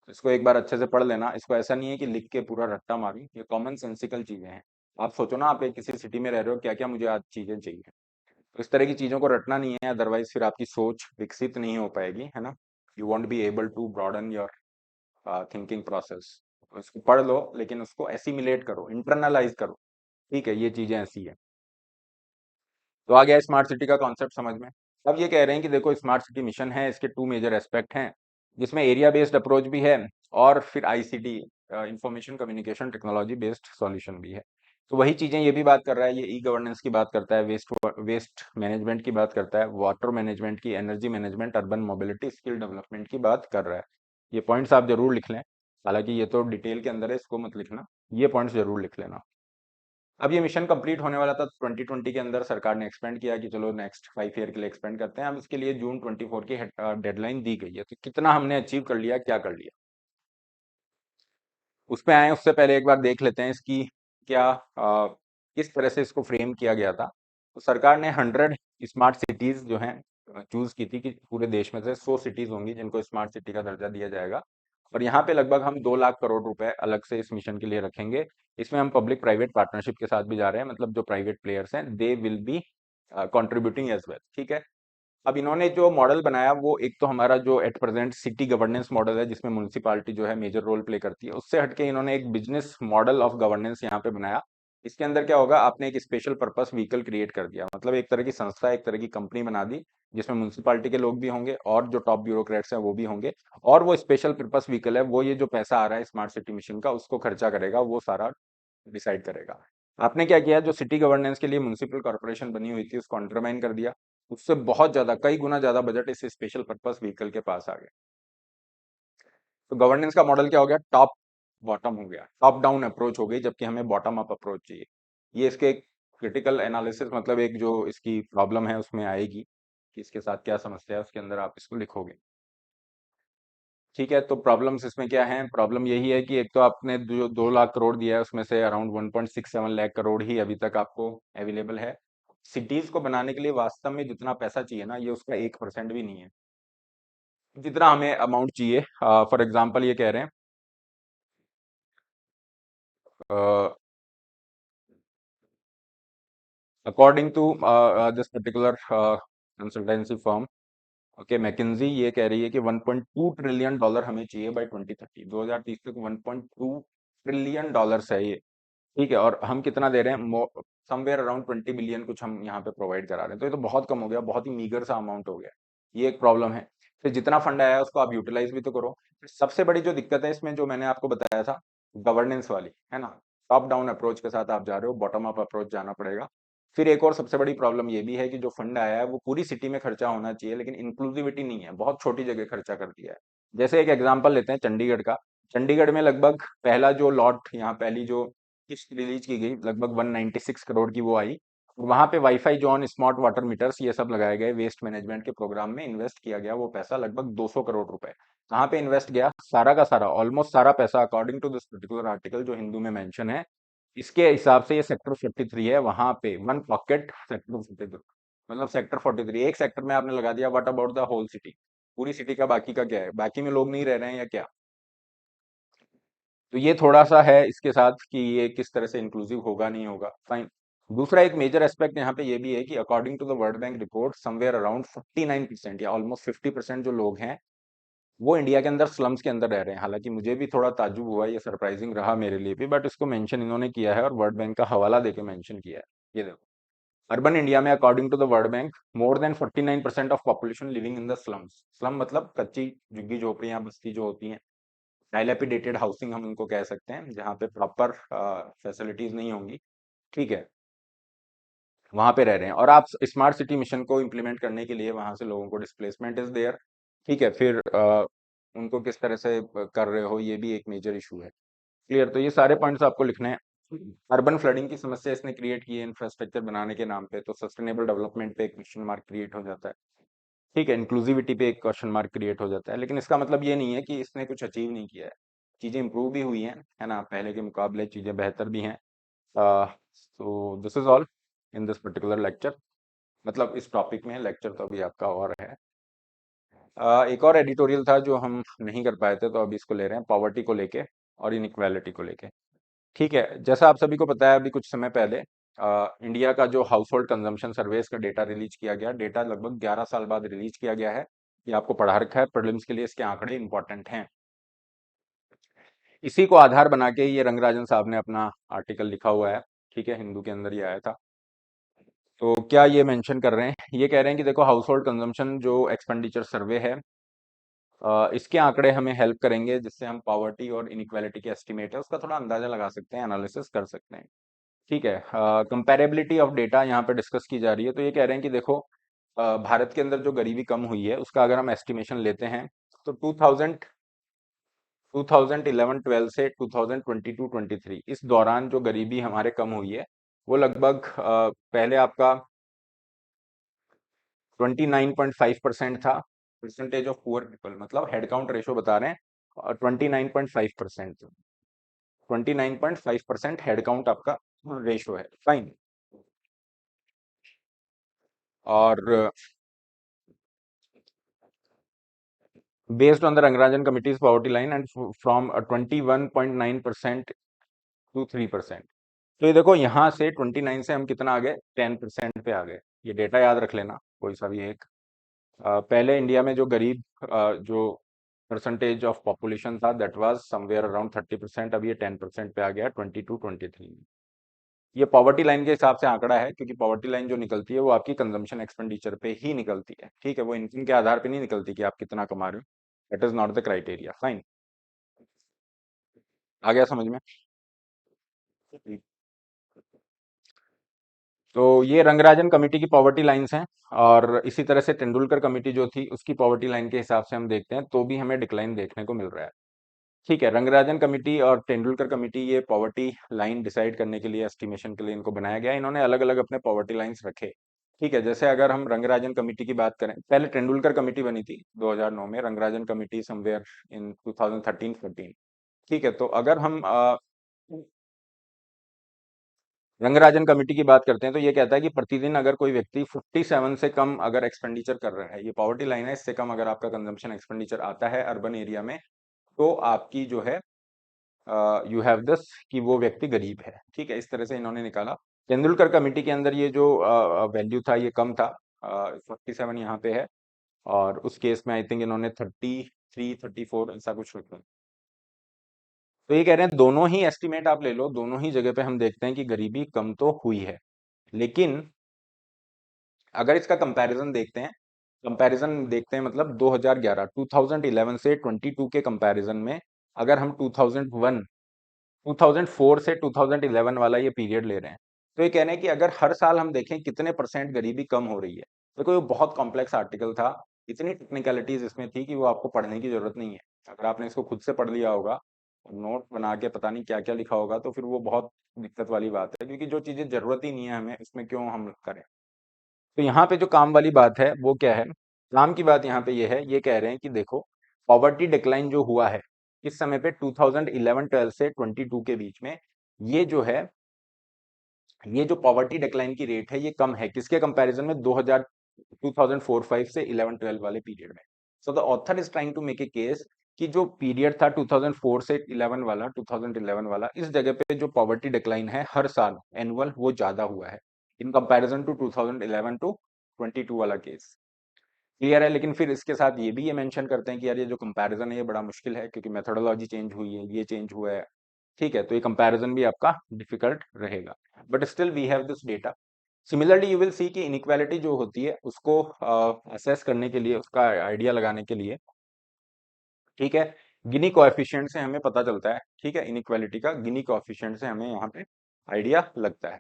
तो इसको एक बार अच्छे से पढ़ लेना। इसको ऐसा नहीं है कि लिख के पूरा रट्टा मारी, ये कॉमन सेंसिकल चीजें हैं। आप सोचो ना, आप एक किसी सिटी में रह रहे हो, क्या क्या मुझे आज चीजें चाहिए, तो इस तरह की चीजों को रटना नहीं है, अदरवाइज फिर आपकी सोच विकसित नहीं हो पाएगी, है ना। You won't be able to broaden your thinking process. तो इसको पढ़ लो, लेकिन उसको एसिमिलेट करो, इंटरनलाइज करो। ठीक है, ये चीजें ऐसी है। तो आ गया स्मार्ट सिटी का कॉन्सेप्ट समझ में। अब ये कह रहे हैं कि देखो स्मार्ट सिटी मिशन है, इसके 2 मेजर एस्पेक्ट हैं, जिसमें एरिया बेस्ड अप्रोच भी है और फिर ICT, information communication technology based solution भी है। तो वही चीजें ये भी बात कर रहा है, ये ई गवर्नेंस की बात करता है, वेस्ट मैनेजमेंट की बात करता है, वाटर मैनेजमेंट की, energy management, urban mobility, skill development की बात कर रहा है। ये पॉइंट्स आप जरूर लिख लें, हालांकि ये तो डिटेल के अंदर है, इसको मत लिखना, ये पॉइंट्स जरूर लिख लेना। अब ये मिशन कंप्लीट होने वाला था 2020 के अंदर, सरकार ने एक्सपेंड किया कि चलो नेक्स्ट 5 ईयर के लिए एक्सपेंड करते हैं। अब इसके लिए जून 24 की डेडलाइन दी गई है। तो कितना हमने अचीव कर लिया, क्या कर लिया, उस पे आए उससे पहले एक बार देख लेते हैं इसकी क्या किस तरह से इसको फ्रेम किया गया था। तो सरकार ने 100 स्मार्ट सिटीज जो हैं चूज की थी कि पूरे देश में से 100 सिटीज होंगी जिनको स्मार्ट सिटी का दर्जा दिया जाएगा। और यहाँ पे लगभग हम 2 लाख करोड़ रुपए अलग से इस मिशन के लिए रखेंगे। इसमें हम पब्लिक प्राइवेट पार्टनरशिप के साथ भी जा रहे हैं, मतलब जो प्राइवेट प्लेयर्स हैं they will be contributing as well. ठीक है। अब इन्होंने जो मॉडल बनाया वो एक तो हमारा जो at present city governance model है जिसमें म्युनिसिपालिटी जो है मेजर रोल प्ले करती है, उससे हटके इन्होंने एक बिजनेस मॉडल ऑफ गवर्नेंस यहाँ पे बनाया। इसके अंदर क्या होगा, आपने एक स्पेशल पर्पस व्हीकल क्रिएट कर दिया, मतलब एक तरह की संस्था, एक तरह की कंपनी बना दी जिसमें म्युनिसिपालिटी के लोग भी होंगे और जो टॉप ब्यूरोक्रेट्स हैं वो भी होंगे। और वो स्पेशल पर्पस व्हीकल है, वो ये जो पैसा आ रहा है स्मार्ट सिटी मिशन का उसको खर्चा करेगा, वो सारा डिसाइड करेगा। आपने क्या किया, जो सिटी गवर्नेंस के लिए म्युनिसिपल कॉर्पोरेशन बनी हुई थी उसको अंडरमाइन कर दिया। उससे बहुत ज्यादा, कई गुना ज्यादा बजट इस स्पेशल पर्पस व्हीकल के पास आ गया। तो गवर्नेंस का मॉडल क्या हो गया, टॉप बॉटम हो गया, टॉप डाउन अप्रोच हो गई, जबकि हमें बॉटम अप अप्रोच चाहिए। ये इसके क्रिटिकल एनालिसिस, मतलब एक जो इसकी प्रॉब्लम है उसमें आएगी कि इसके साथ क्या समस्या है, उसके अंदर आप इसको लिखोगे। ठीक है। तो प्रॉब्लम्स इसमें क्या है, प्रॉब्लम यही है कि एक तो आपने जो 2 लाख करोड़ दिया है उसमें से अराउंड 1.67 लाख करोड़ ही अभी तक आपको अवेलेबल है। सिटीज को बनाने के लिए वास्तव में जितना पैसा चाहिए ना, ये उसका 1% भी नहीं है जितना हमें अमाउंट चाहिए। फॉर एग्जाम्पल ये कह रहे हैं, according to this particular consultancy firm, okay, McKinsey, ये कह रही है कि 1.2 ट्रिलियन डॉलर हमें चाहिए बाय 2030, 2030 तक 1.2 ट्रिलियन डॉलर्स है ये। ठीक है। और हम कितना दे रहे हैं, समवेयर अराउंड 20 बिलियन कुछ हम यहाँ पे प्रोवाइड करा रहे हैं, तो ये तो बहुत कम हो गया, बहुत ही मीगर सा अमाउंट हो गया। ये एक प्रॉब्लम है। फिर जितना फंड आया है उसको आप यूटिलाइज भी तो करो। फिर सबसे बड़ी जो दिक्कत है इसमें, जो मैंने आपको बताया था, गवर्नेंस वाली, है ना, टॉप डाउन अप्रोच के साथ आप जा रहे हो, बॉटम अप अप्रोच जाना पड़ेगा। फिर एक और सबसे बड़ी प्रॉब्लम ये भी है कि जो फंड आया है वो पूरी सिटी में खर्चा होना चाहिए, लेकिन इंक्लूसिविटी नहीं है, बहुत छोटी जगह खर्चा कर दिया है। जैसे एक एग्जांपल लेते हैं चंडीगढ़ का। चंडीगढ़ में लगभग पहला जो लॉट, यहाँ पहली जो किस्त रिलीज की गई, लगभग 196 करोड़ की वो आई। वहां पे wifi zone, smart water meters, ये सब लगाए गए, वेस्ट मैनेजमेंट के प्रोग्राम में इन्वेस्ट किया गया वो पैसा, लगभग 200 करोड़ रुपए। कहाँ पे इन्वेस्ट गया, सारा का सारा, ऑलमोस्ट सारा पैसा, according to this particular article जो हिंदू में मेंशन है, इसके हिसाब से ये सेक्टर 43 है, वहां पे वन पॉकेट सेक्टर 43, मतलब सेक्टर 43 एक सेक्टर में आपने लगा दिया। What about the whole city, पूरी सिटी का बाकी का क्या है, बाकी में लोग नहीं रह रहे हैं या क्या। तो ये थोड़ा सा है इसके साथ कि ये किस तरह से इंक्लूसिव होगा, नहीं होगा, फाइन। दूसरा एक मेजर एस्पेक्ट यहाँ पे ये भी है कि according to the World Bank report, somewhere around 49% या ऑलमोस्ट 50% जो लोग हैं वो इंडिया के अंदर स्लम्स के अंदर रह रहे हैं। हालांकि मुझे भी थोड़ा ताज्जुब हुआ, ये सरप्राइजिंग रहा मेरे लिए भी, बट इसको मेंशन इन्होंने किया है और वर्ल्ड बैंक का हवाला देके मेंशन किया है। ये देखो, अर्बन इंडिया में according to the World Bank, more than 49% of population living in the slums. Slum मतलब कच्ची झुग्गी झोपड़ियां, बस्ती जो होती हैं, डायलेपिडेटेड हाउसिंग हम उनको कह सकते हैं, जहाँ पे प्रॉपर फैसिलिटीज नहीं होंगी। ठीक है। वहां पे रह रहे हैं, और आप स्मार्ट सिटी मिशन को इम्प्लीमेंट करने के लिए वहां से लोगों को डिस्प्लेसमेंट इज देयर। ठीक है। फिर उनको किस तरह से कर रहे हो, ये भी एक मेजर इशू है। क्लियर। तो ये सारे पॉइंट्स आपको लिखने हैं। अर्बन फ्लडिंग की समस्या इसने क्रिएट की है इंफ्रास्ट्रक्चर बनाने के नाम पे, तो सस्टेनेबल डेवलपमेंट पे एक क्वेश्चन मार्क क्रिएट हो जाता है। ठीक है। इंक्लूसिविटी पे एक क्वेश्चन मार्क क्रिएट हो जाता है, लेकिन इसका मतलब ये नहीं है कि इसने कुछ अचीव नहीं किया है। चीजें इंप्रूव भी हुई हैं, है ना, पहले के मुकाबले चीजें बेहतर भी हैं। सो this is all in this particular lecture, मतलब इस टॉपिक में लेक्चर तो अभी आपका और है। एक और एडिटोरियल था जो हम नहीं कर पाए थे, तो अभी इसको ले रहे हैं, पॉवर्टी को लेके और इनइक्वालिटी को लेके। ठीक है। जैसा आप सभी को पता है, अभी कुछ समय पहले इंडिया का जो हाउस होल्ड कंजम्पशन सर्वेस का डेटा रिलीज किया गया, डेटा लगभग 11 साल बाद रिलीज किया गया है। ये आपको पढ़ा रखा है, प्रीलिम्स के लिए इसके आंकड़े इंपॉर्टेंट हैं। इसी को आधार बना के ये रंगराजन साहब ने अपना आर्टिकल लिखा हुआ है। ठीक है। हिंदू के अंदर ये आया था। तो क्या ये मेंशन कर रहे हैं, ये कह रहे हैं कि देखो, हाउस होल्ड कंजम्पशन जो एक्सपेंडिचर सर्वे है, इसके आंकड़े हमें हेल्प करेंगे, जिससे हम पॉवर्टी और इनइक्वालिटी के एस्टिमेट है उसका थोड़ा अंदाजा लगा सकते हैं, एनालिसिस कर सकते हैं। ठीक है। कंपैरेबिलिटी ऑफ डेटा यहाँ पे डिस्कस की जा रही है। तो ये कह रहे हैं कि देखो, भारत के अंदर जो गरीबी कम हुई है उसका अगर हम एस्टिमेशन लेते हैं, तो 2011-12 से 2022-23 इस दौरान जो गरीबी हमारे कम हुई है, वो लगभग पहले आपका 29.5% था, परसेंटेज ऑफ पुअर पीपल, मतलब हेड काउंट रेशो बता रहे हैं, और 29.5%, 29.5% हेड काउंट आपका रेशो है, फाइन। और based on the Rangarajan committee's poverty line and from 21.9% to 3%। तो ये देखो यहाँ से 29 से हम कितना आ गए, 10% पे आ गए। ये डेटा याद रख लेना, कोई सा भी एक। पहले इंडिया में जो गरीब जो परसेंटेज ऑफ पॉपुलेशन था दैट वाज समवेयर अराउंड 30%, अब ये 10% पे आ गया 22-23 में। ये पॉवर्टी लाइन के हिसाब से आंकड़ा है, क्योंकि पॉवर्टी लाइन जो निकलती है वो आपकी कंजम्पशन एक्सपेंडिचर पे ही निकलती है, ठीक है, वो इनकम के आधार पे नहीं निकलती कि आप कितना कमा रहे हो। That is not the criteria. Fine, आ गया समझ में? तो ये रंगराजन कमेटी की पॉवर्टी लाइंस हैं, और इसी तरह से तेंदुलकर कमेटी जो थी उसकी पॉवर्टी लाइन के हिसाब से हम देखते हैं तो भी हमें डिक्लाइन देखने को मिल रहा है। ठीक है, रंगराजन कमेटी और तेंदुलकर कमेटी, ये पॉवर्टी लाइन डिसाइड करने के लिए, एस्टिमेशन के लिए इनको बनाया गया। इन्होंने अलग अलग अपने पॉवर्टी लाइंस रखे। ठीक है, जैसे अगर हम रंगराजन कमेटी की बात करें, पहले तेंदुलकर कमेटी बनी थी 2009 में, रंगराजन कमेटी समवेयर इन 2013-14। ठीक है, तो अगर हम रंगराजन कमेटी की बात करते हैं तो ये कहता है कि प्रतिदिन अगर कोई व्यक्ति 57 से कम अगर एक्सपेंडिचर कर रहा है, ये पॉवर्टी लाइन है, इससे कम अगर आपका कंजम्पशन एक्सपेंडिचर आता है अर्बन एरिया में, तो आपकी जो है यू हैव दिस, कि वो व्यक्ति गरीब है। ठीक है, इस तरह से इन्होंने निकाला। तेंदुलकर कमेटी के अंदर ये जो वैल्यू था ये कम था, 47 यहाँ पे है, और उस केस में आई थिंक इन्होंने 33-34 ऐसा कुछ रखा। तो ये कह रहे हैं दोनों ही एस्टिमेट आप ले लो, दोनों ही जगह पे हम देखते हैं कि गरीबी कम तो हुई है। लेकिन अगर इसका कंपैरिजन देखते हैं, मतलब 2011 2011 से 22 के कंपैरिजन में, अगर हम 2001 2004 से 2011 वाला ये पीरियड ले रहे हैं, तो ये कह रहे हैं कि अगर हर साल हम देखें कितने परसेंट गरीबी कम हो रही है। देखो ये बहुत कॉम्प्लेक्स आर्टिकल था, इतनी टेक्निकलिटीज इसमें थी कि वो आपको पढ़ने की जरूरत नहीं है। अगर आपने इसको खुद से पढ़ लिया होगा, नोट बना के पता नहीं क्या क्या लिखा होगा, तो फिर वो बहुत दिक्कत वाली बात है, क्योंकि जो चीजें जरूरत ही नहीं है हमें, उसमें क्यों हम करें। तो यहाँ पे जो काम वाली बात है वो क्या है, काम की बात यहाँ पे ये है, ये कह रहे हैं कि देखो पॉवर्टी डिक्लाइन जो हुआ है इस समय पे 2011-12 से 22 के बीच में, ये जो है, ये जो पॉवर्टी डिक्लाइन की रेट है ये कम है किसके कंपैरिजन में, 2004-5 से 11-12 वाले पीरियड में। So the author is trying to make a case कि जो पीरियड था 2004 से 11 वाला, 2011 वाला, इस जगह पे जो पॉवर्टी डिक्लाइन है हर साल एनुअल, वो ज्यादा हुआ है इन कंपैरिजन टू 2011 टू 22 वाला केस। क्लियर है? लेकिन फिर इसके साथ ये मेंशन करते हैं कि यार ये जो कंपैरिजन है ये बड़ा मुश्किल है, क्योंकि मेथोडोलॉजी चेंज हुई है, ये चेंज हुआ है। ठीक है, तो ये कंपैरिजन भी आपका डिफिकल्ट रहेगा, but still we have this data. Similarly you will see कि इनइक्वालिटी जो होती है उसको असेस करने के लिए, उसका आइडिया लगाने के लिए, ठीक है, गिनी कोएफिशिएंट से हमें पता चलता है। ठीक है, इनइक्वालिटी का गिनी कोएफिशिएंट से हमें यहाँ पे आइडिया लगता है।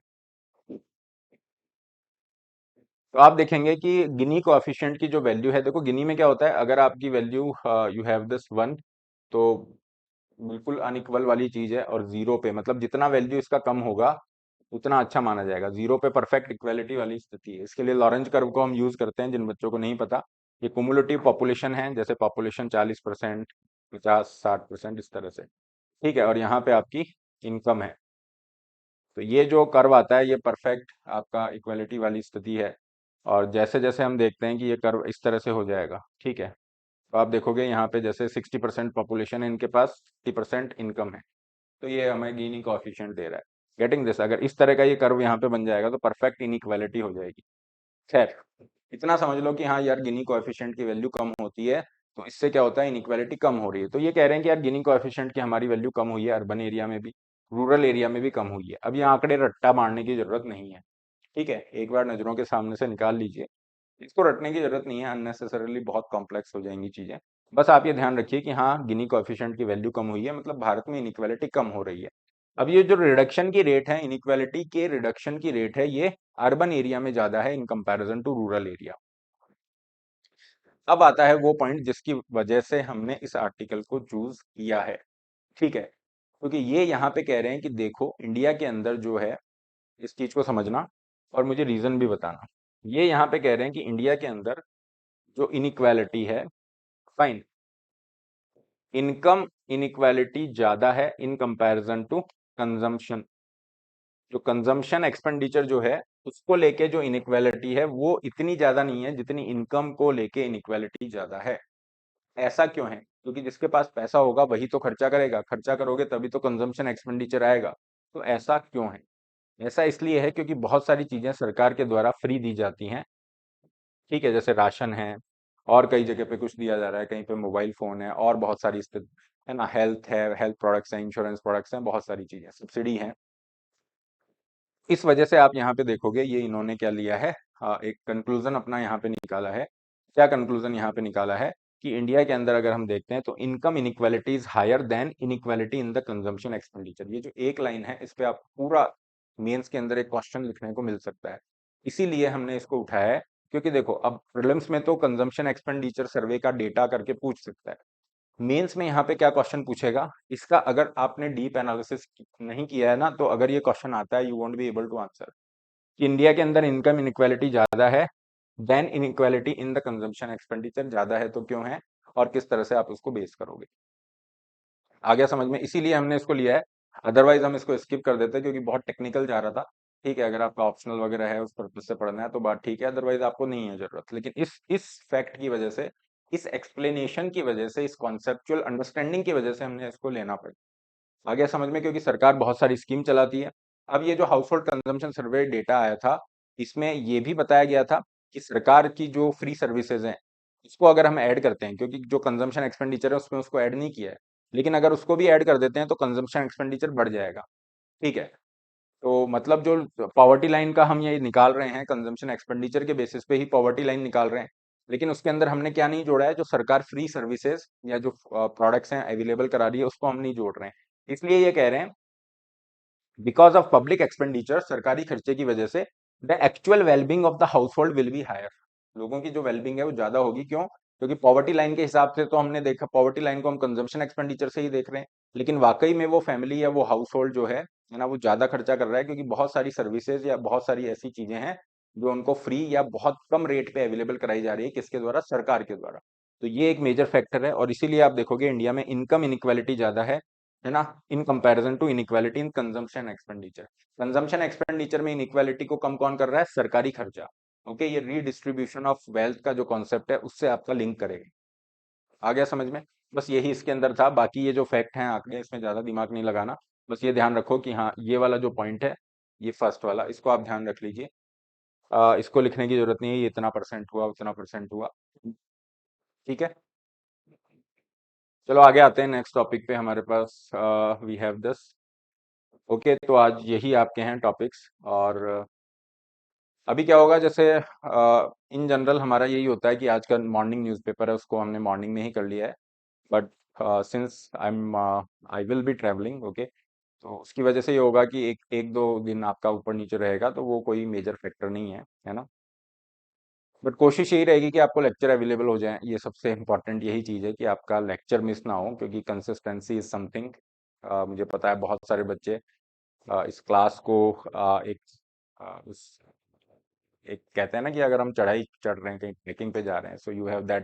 तो आप देखेंगे कि गिनी कोएफिशिएंट की जो वैल्यू है, देखो गिनी में क्या होता है, अगर आपकी वैल्यू यू हैव दिस 1, तो बिल्कुल अनइक्वल वाली चीज है, और जीरो पे मतलब जितना वैल्यू इसका कम होगा उतना अच्छा माना जाएगा। जीरो पे परफेक्ट इक्वालिटी वाली स्थिति है। इसके लिए लॉरेंज कर्व को हम यूज करते हैं, जिन बच्चों को नहीं पता। ये कुमुलेटिव पॉपुलेशन है, जैसे पॉपुलेशन 40%, 50-60% इस तरह से। ठीक है, और यहाँ पे आपकी इनकम है, तो ये जो कर्व आता है ये परफेक्ट आपका इक्वालिटी वाली स्थिति है। और जैसे जैसे हम देखते हैं कि ये कर्व इस तरह से हो जाएगा, ठीक है, तो आप देखोगे यहाँ पे जैसे 60% पॉपुलेशन है इनके पास, 60% इनकम है, तो ये हमें गिनी कोएफिशिएंट दे रहा है। Getting this? अगर इस तरह का ये कर्व यहाँ पे बन जाएगा तो परफेक्ट इनइक्वालिटी हो जाएगी। खैर, इतना समझ लो कि हाँ यार गिनी कोएफिशिएंट की वैल्यू कम होती है, तो इससे क्या होता है, इनइक्वालिटी कम हो रही है। तो ये कह रहे हैं कि यार गिनी कोएफिशिएंट की हमारी वैल्यू कम हुई है, अर्बन एरिया में भी, रूरल एरिया में भी कम हुई है। अब ये आंकड़े रट्टा मारने की जरूरत नहीं है। ठीक है, एक बार नजरों के सामने से निकाल लीजिए, इसको रटने की जरूरत नहीं है, अननेसेसरली बहुत कॉम्प्लेक्स हो जाएंगी चीजें। बस आप ये ध्यान रखिए कि हाँ गिनी कोएफिशिएंट की वैल्यू कम हुई है, मतलब भारत में इनइक्वालिटी कम हो रही है। अब ये जो रिडक्शन की रेट है, इनइक्वालिटी के रिडक्शन की रेट है, ये अर्बन एरिया में ज्यादा है in comparison to rural area. अब आता है वो पॉइंट जिसकी वजह से हमने इस आर्टिकल को चूज किया है। ठीक है, क्योंकि ये यहाँ पे कह रहे हैं कि देखो इंडिया के अंदर जो है, इस चीज को समझना और मुझे रीजन भी बताना। ये यहाँ पे कह रहे हैं कि इंडिया के अंदर जो इनइक्वालिटी है, फाइन, इनकम इनइक्वालिटी ज्यादा है इन कंपैरिजन टू कंजम्पशन। जो कंजम्पशन एक्सपेंडिचर जो है उसको लेके जो इनइक्वालिटी है वो इतनी ज्यादा नहीं है जितनी इनकम को लेके इनइक्वालिटी ज्यादा है। ऐसा क्यों है? क्योंकि जिसके पास पैसा होगा वही तो खर्चा करेगा, खर्चा करोगे तभी तो कंजम्पशन एक्सपेंडिचर आएगा। तो ऐसा क्यों है? ऐसा इसलिए है क्योंकि बहुत सारी चीजें सरकार के द्वारा फ्री दी जाती हैं, ठीक है, जैसे राशन और कई जगह पे कुछ दिया जा रहा है, कहीं पे मोबाइल फोन है और बहुत सारी स्थिति है ना, हेल्थ है, हेल्थ प्रोडक्ट्स हैं, इंश्योरेंस प्रोडक्ट्स हैं, बहुत सारी चीजें, सब्सिडी है। इस वजह से आप यहाँ पे देखोगे ये इन्होंने क्या लिया है, एक कंक्लूजन अपना यहाँ पे निकाला है। क्या कंक्लूजन यहाँ पे निकाला है कि इंडिया के अंदर अगर हम देखते हैं तो income inequality is higher than inequality in the consumption expenditure. ये जो एक लाइन है इस पे आप पूरा मेंस के अंदर एक क्वेश्चन लिखने को मिल सकता है। इसीलिए हमने इसको उठाया है, क्योंकि देखो अब प्रीलिम्स में तो कंजम्पशन एक्सपेंडिचर सर्वे का डेटा करके पूछ सकता है, मेंस में यहाँ पे क्या क्वेश्चन पूछेगा, इसका अगर आपने डीप एनालिसिस नहीं किया है ना, तो अगर ये क्वेश्चन आता है you won't be able to answer. India के अंदर इनकम इनइक्वालिटी ज्यादा है than inequality in the consumption expenditure, ज्यादा है तो क्यों है और किस तरह से आप उसको बेस करोगे। आ गया समझ में? इसीलिए हमने इसको लिया है, अदरवाइज हम इसको स्किप कर देते क्योंकि बहुत टेक्निकल जा रहा था। ठीक है, अगर आपका ऑप्शनल वगैरह है उस पर्पज से पढ़ना है तो बात ठीक है, अदरवाइज आपको नहीं है जरूरत। लेकिन इस फैक्ट की वजह से, इस एक्सप्लेनेशन की वजह से, इस कॉन्सेप्चुअल अंडरस्टैंडिंग की वजह से हमने इसको लेना पड़ा। आ गया समझ में? क्योंकि सरकार बहुत सारी स्कीम चलाती है। अब ये जो house hold consumption survey data आया था, इसमें ये भी बताया गया था कि सरकार की जो फ्री सर्विसेज हैं उसको अगर हम ऐड करते हैं, क्योंकि जो कंजम्पशन एक्सपेंडिचर है उसमें उसको ऐड नहीं किया है, लेकिन अगर उसको भी ऐड कर देते हैं तो कंजम्पशन एक्सपेंडिचर बढ़ जाएगा। ठीक है, तो मतलब जो पॉवर्टी लाइन का हम ये निकाल रहे हैं, कंजम्पशन एक्सपेंडिचर के बेसिस पे ही पॉवर्टी लाइन निकाल रहे हैं, लेकिन उसके अंदर हमने क्या नहीं जोड़ा है, जो सरकार फ्री सर्विसेज या जो प्रोडक्ट्स हैं अवेलेबल करा रही है उसको हम नहीं जोड़ रहे हैं। इसलिए ये कह रहे हैं बिकॉज ऑफ पब्लिक एक्सपेंडिचर, सरकारी खर्चे की वजह से the actual wellbeing of the household will be higher. लोगों की जो वेलबींग है वो ज्यादा होगी। क्यों? क्योंकि पॉवर्टी लाइन के हिसाब से तो हमने देखा, पॉवर्टी लाइन को हम कंजम्पशन एक्सपेंडिचर से ही देख रहे हैं, लेकिन वाकई में वो फैमिली या वो हाउस होल्ड जो है ना, वो ज्यादा खर्चा कर रहा है, क्योंकि बहुत सारी सर्विसेज या बहुत सारी ऐसी चीजें हैं जो उनको फ्री या बहुत कम रेट पे अवेलेबल कराई जा रही है, किसके द्वारा? सरकार के द्वारा। तो ये एक मेजर फैक्टर है, और इसीलिए आप देखोगे इंडिया में इनकम इनइक्वालिटी ज्यादा है ना, in comparison to inequality in consumption expenditure. Consumption expenditure में इनइक्वालिटी को कम कौन कर रहा है? सरकारी खर्चा। ओके, ये रीडिस्ट्रीब्यूशन ऑफ वेल्थ का जो कॉन्सेप्ट है उससे आपका लिंक करेगा। आ गया समझ में? बस यही इसके अंदर था, बाकी ये जो फैक्ट हैं आंकड़े, इसमें ज्यादा दिमाग नहीं लगाना। बस ये ध्यान रखो कि हाँ, ये वाला जो पॉइंट है, ये फर्स्ट वाला, इसको आप ध्यान रख लीजिए। इसको लिखने की जरूरत नहीं है, ये इतना परसेंट हुआ, उतना परसेंट हुआ। ठीक है, चलो आगे आते हैं नेक्स्ट टॉपिक पे। हमारे पास वी हैव दिस। ओके, तो आज यही आपके हैं टॉपिक्स। और अभी क्या होगा, जैसे इन जनरल हमारा यही होता है कि आज का मॉर्निंग न्यूज़पेपर है उसको हमने मॉर्निंग में ही कर लिया है, but since I will be travelling, okay, तो उसकी वजह से ये होगा कि एक एक दो दिन आपका ऊपर नीचे रहेगा, तो वो कोई मेजर फैक्टर नहीं है ना। बट कोशिश यही रहेगी कि आपको लेक्चर अवेलेबल हो जाए, ये सबसे इम्पोर्टेंट यही चीज़ है कि आपका लेक्चर मिस ना हो, क्योंकि कंसिस्टेंसी इज समथिंग। मुझे पता है बहुत सारे बच्चे इस क्लास को एक उस एक कहते हैं ना कि अगर हम चढ़ाई चढ़ रहे हैं, कहीं ट्रैकिंग पे जा रहे हैं, so you have that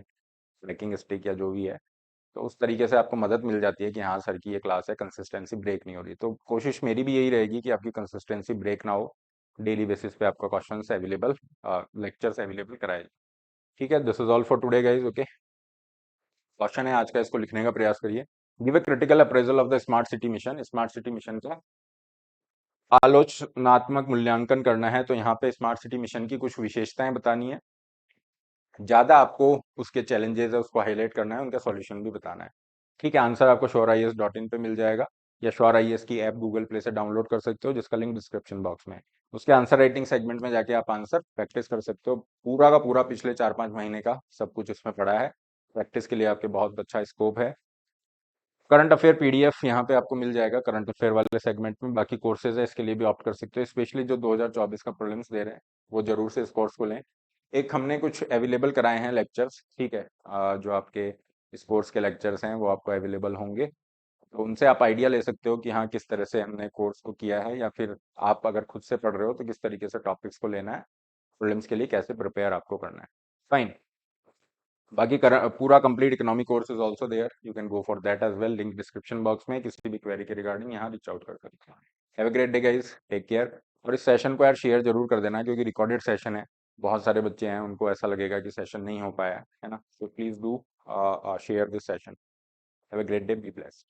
tracking stick या जो भी है, तो उस तरीके से आपको मदद मिल जाती है कि हाँ सर की ये क्लास है, कंसिस्टेंसी ब्रेक नहीं हो रही। तो कोशिश मेरी भी यही रहेगी कि आपकी कंसिस्टेंसी ब्रेक ना हो, डेली बेसिस पे आपका क्वेश्चन अवेलेबल, लेक्चर्स अवेलेबल कराए जाएं। ठीक है, this is all for today guys. Okay, question है आज का, इसको लिखने का प्रयास करिए। Give a critical appraisal of the smart city mission. Smart city mission का आलोचनात्मक मूल्यांकन करना है, तो यहाँ पे स्मार्ट सिटी मिशन की कुछ विशेषताएं बतानी है, ज्यादा आपको उसके चैलेंजेस है उसको हाईलाइट करना है, उनका सॉल्यूशन भी बताना है। ठीक है, आंसर आपको श्योर पे मिल जाएगा, या श्योर की ऐप गूगल प्ले से डाउनलोड कर सकते हो, जिसका लिंक डिस्क्रिप्शन बॉक्स में है। उसके आंसर राइटिंग सेगमेंट में जाके आप आंसर प्रैक्टिस कर सकते हो, पूरा का पूरा पिछले 4-5 महीने का सब कुछ उसमें पड़ा है। प्रैक्टिस के लिए आपके बहुत अच्छा स्कोप है। करंट अफेयर पीडीएफ यहाँ पे आपको मिल जाएगा करंट अफेयर वाले सेगमेंट में। बाकी कोर्सेज है, इसके लिए भी ऑप्ट कर सकते हो, स्पेशली जो 2024 का प्रीलिम्स दे रहे हैं वो जरूर से इस कोर्स को लें। एक हमने कुछ अवेलेबल कराए हैं लेक्चर्स, ठीक है, जो आपके स्पोर्ट्स के लेक्चर्स हैं वो आपको अवेलेबल होंगे, तो उनसे आप आइडिया ले सकते हो कि हाँ किस तरह से हमने कोर्स को किया है, या फिर आप अगर खुद से पढ़ रहे हो तो किस तरीके से टॉपिक्स को लेना है, प्रीलिम्स के लिए कैसे प्रिपेयर आपको करना है। फाइन। बाकी पूरा complete economic course is also there, you can go for that as well, link description box में। किसी भी क्वेरी के रिगार्डिंग यहाँ रीच आउट कर सकते हैं। Have a great day guys, take care. और इस सेशन को यार शेयर जरूर कर देना, क्योंकि रिकॉर्डेड सेशन है, बहुत सारे बच्चे हैं उनको ऐसा लगेगा कि सेशन नहीं हो पाया है ना, तो please do share this session. Have a great day. Be blessed.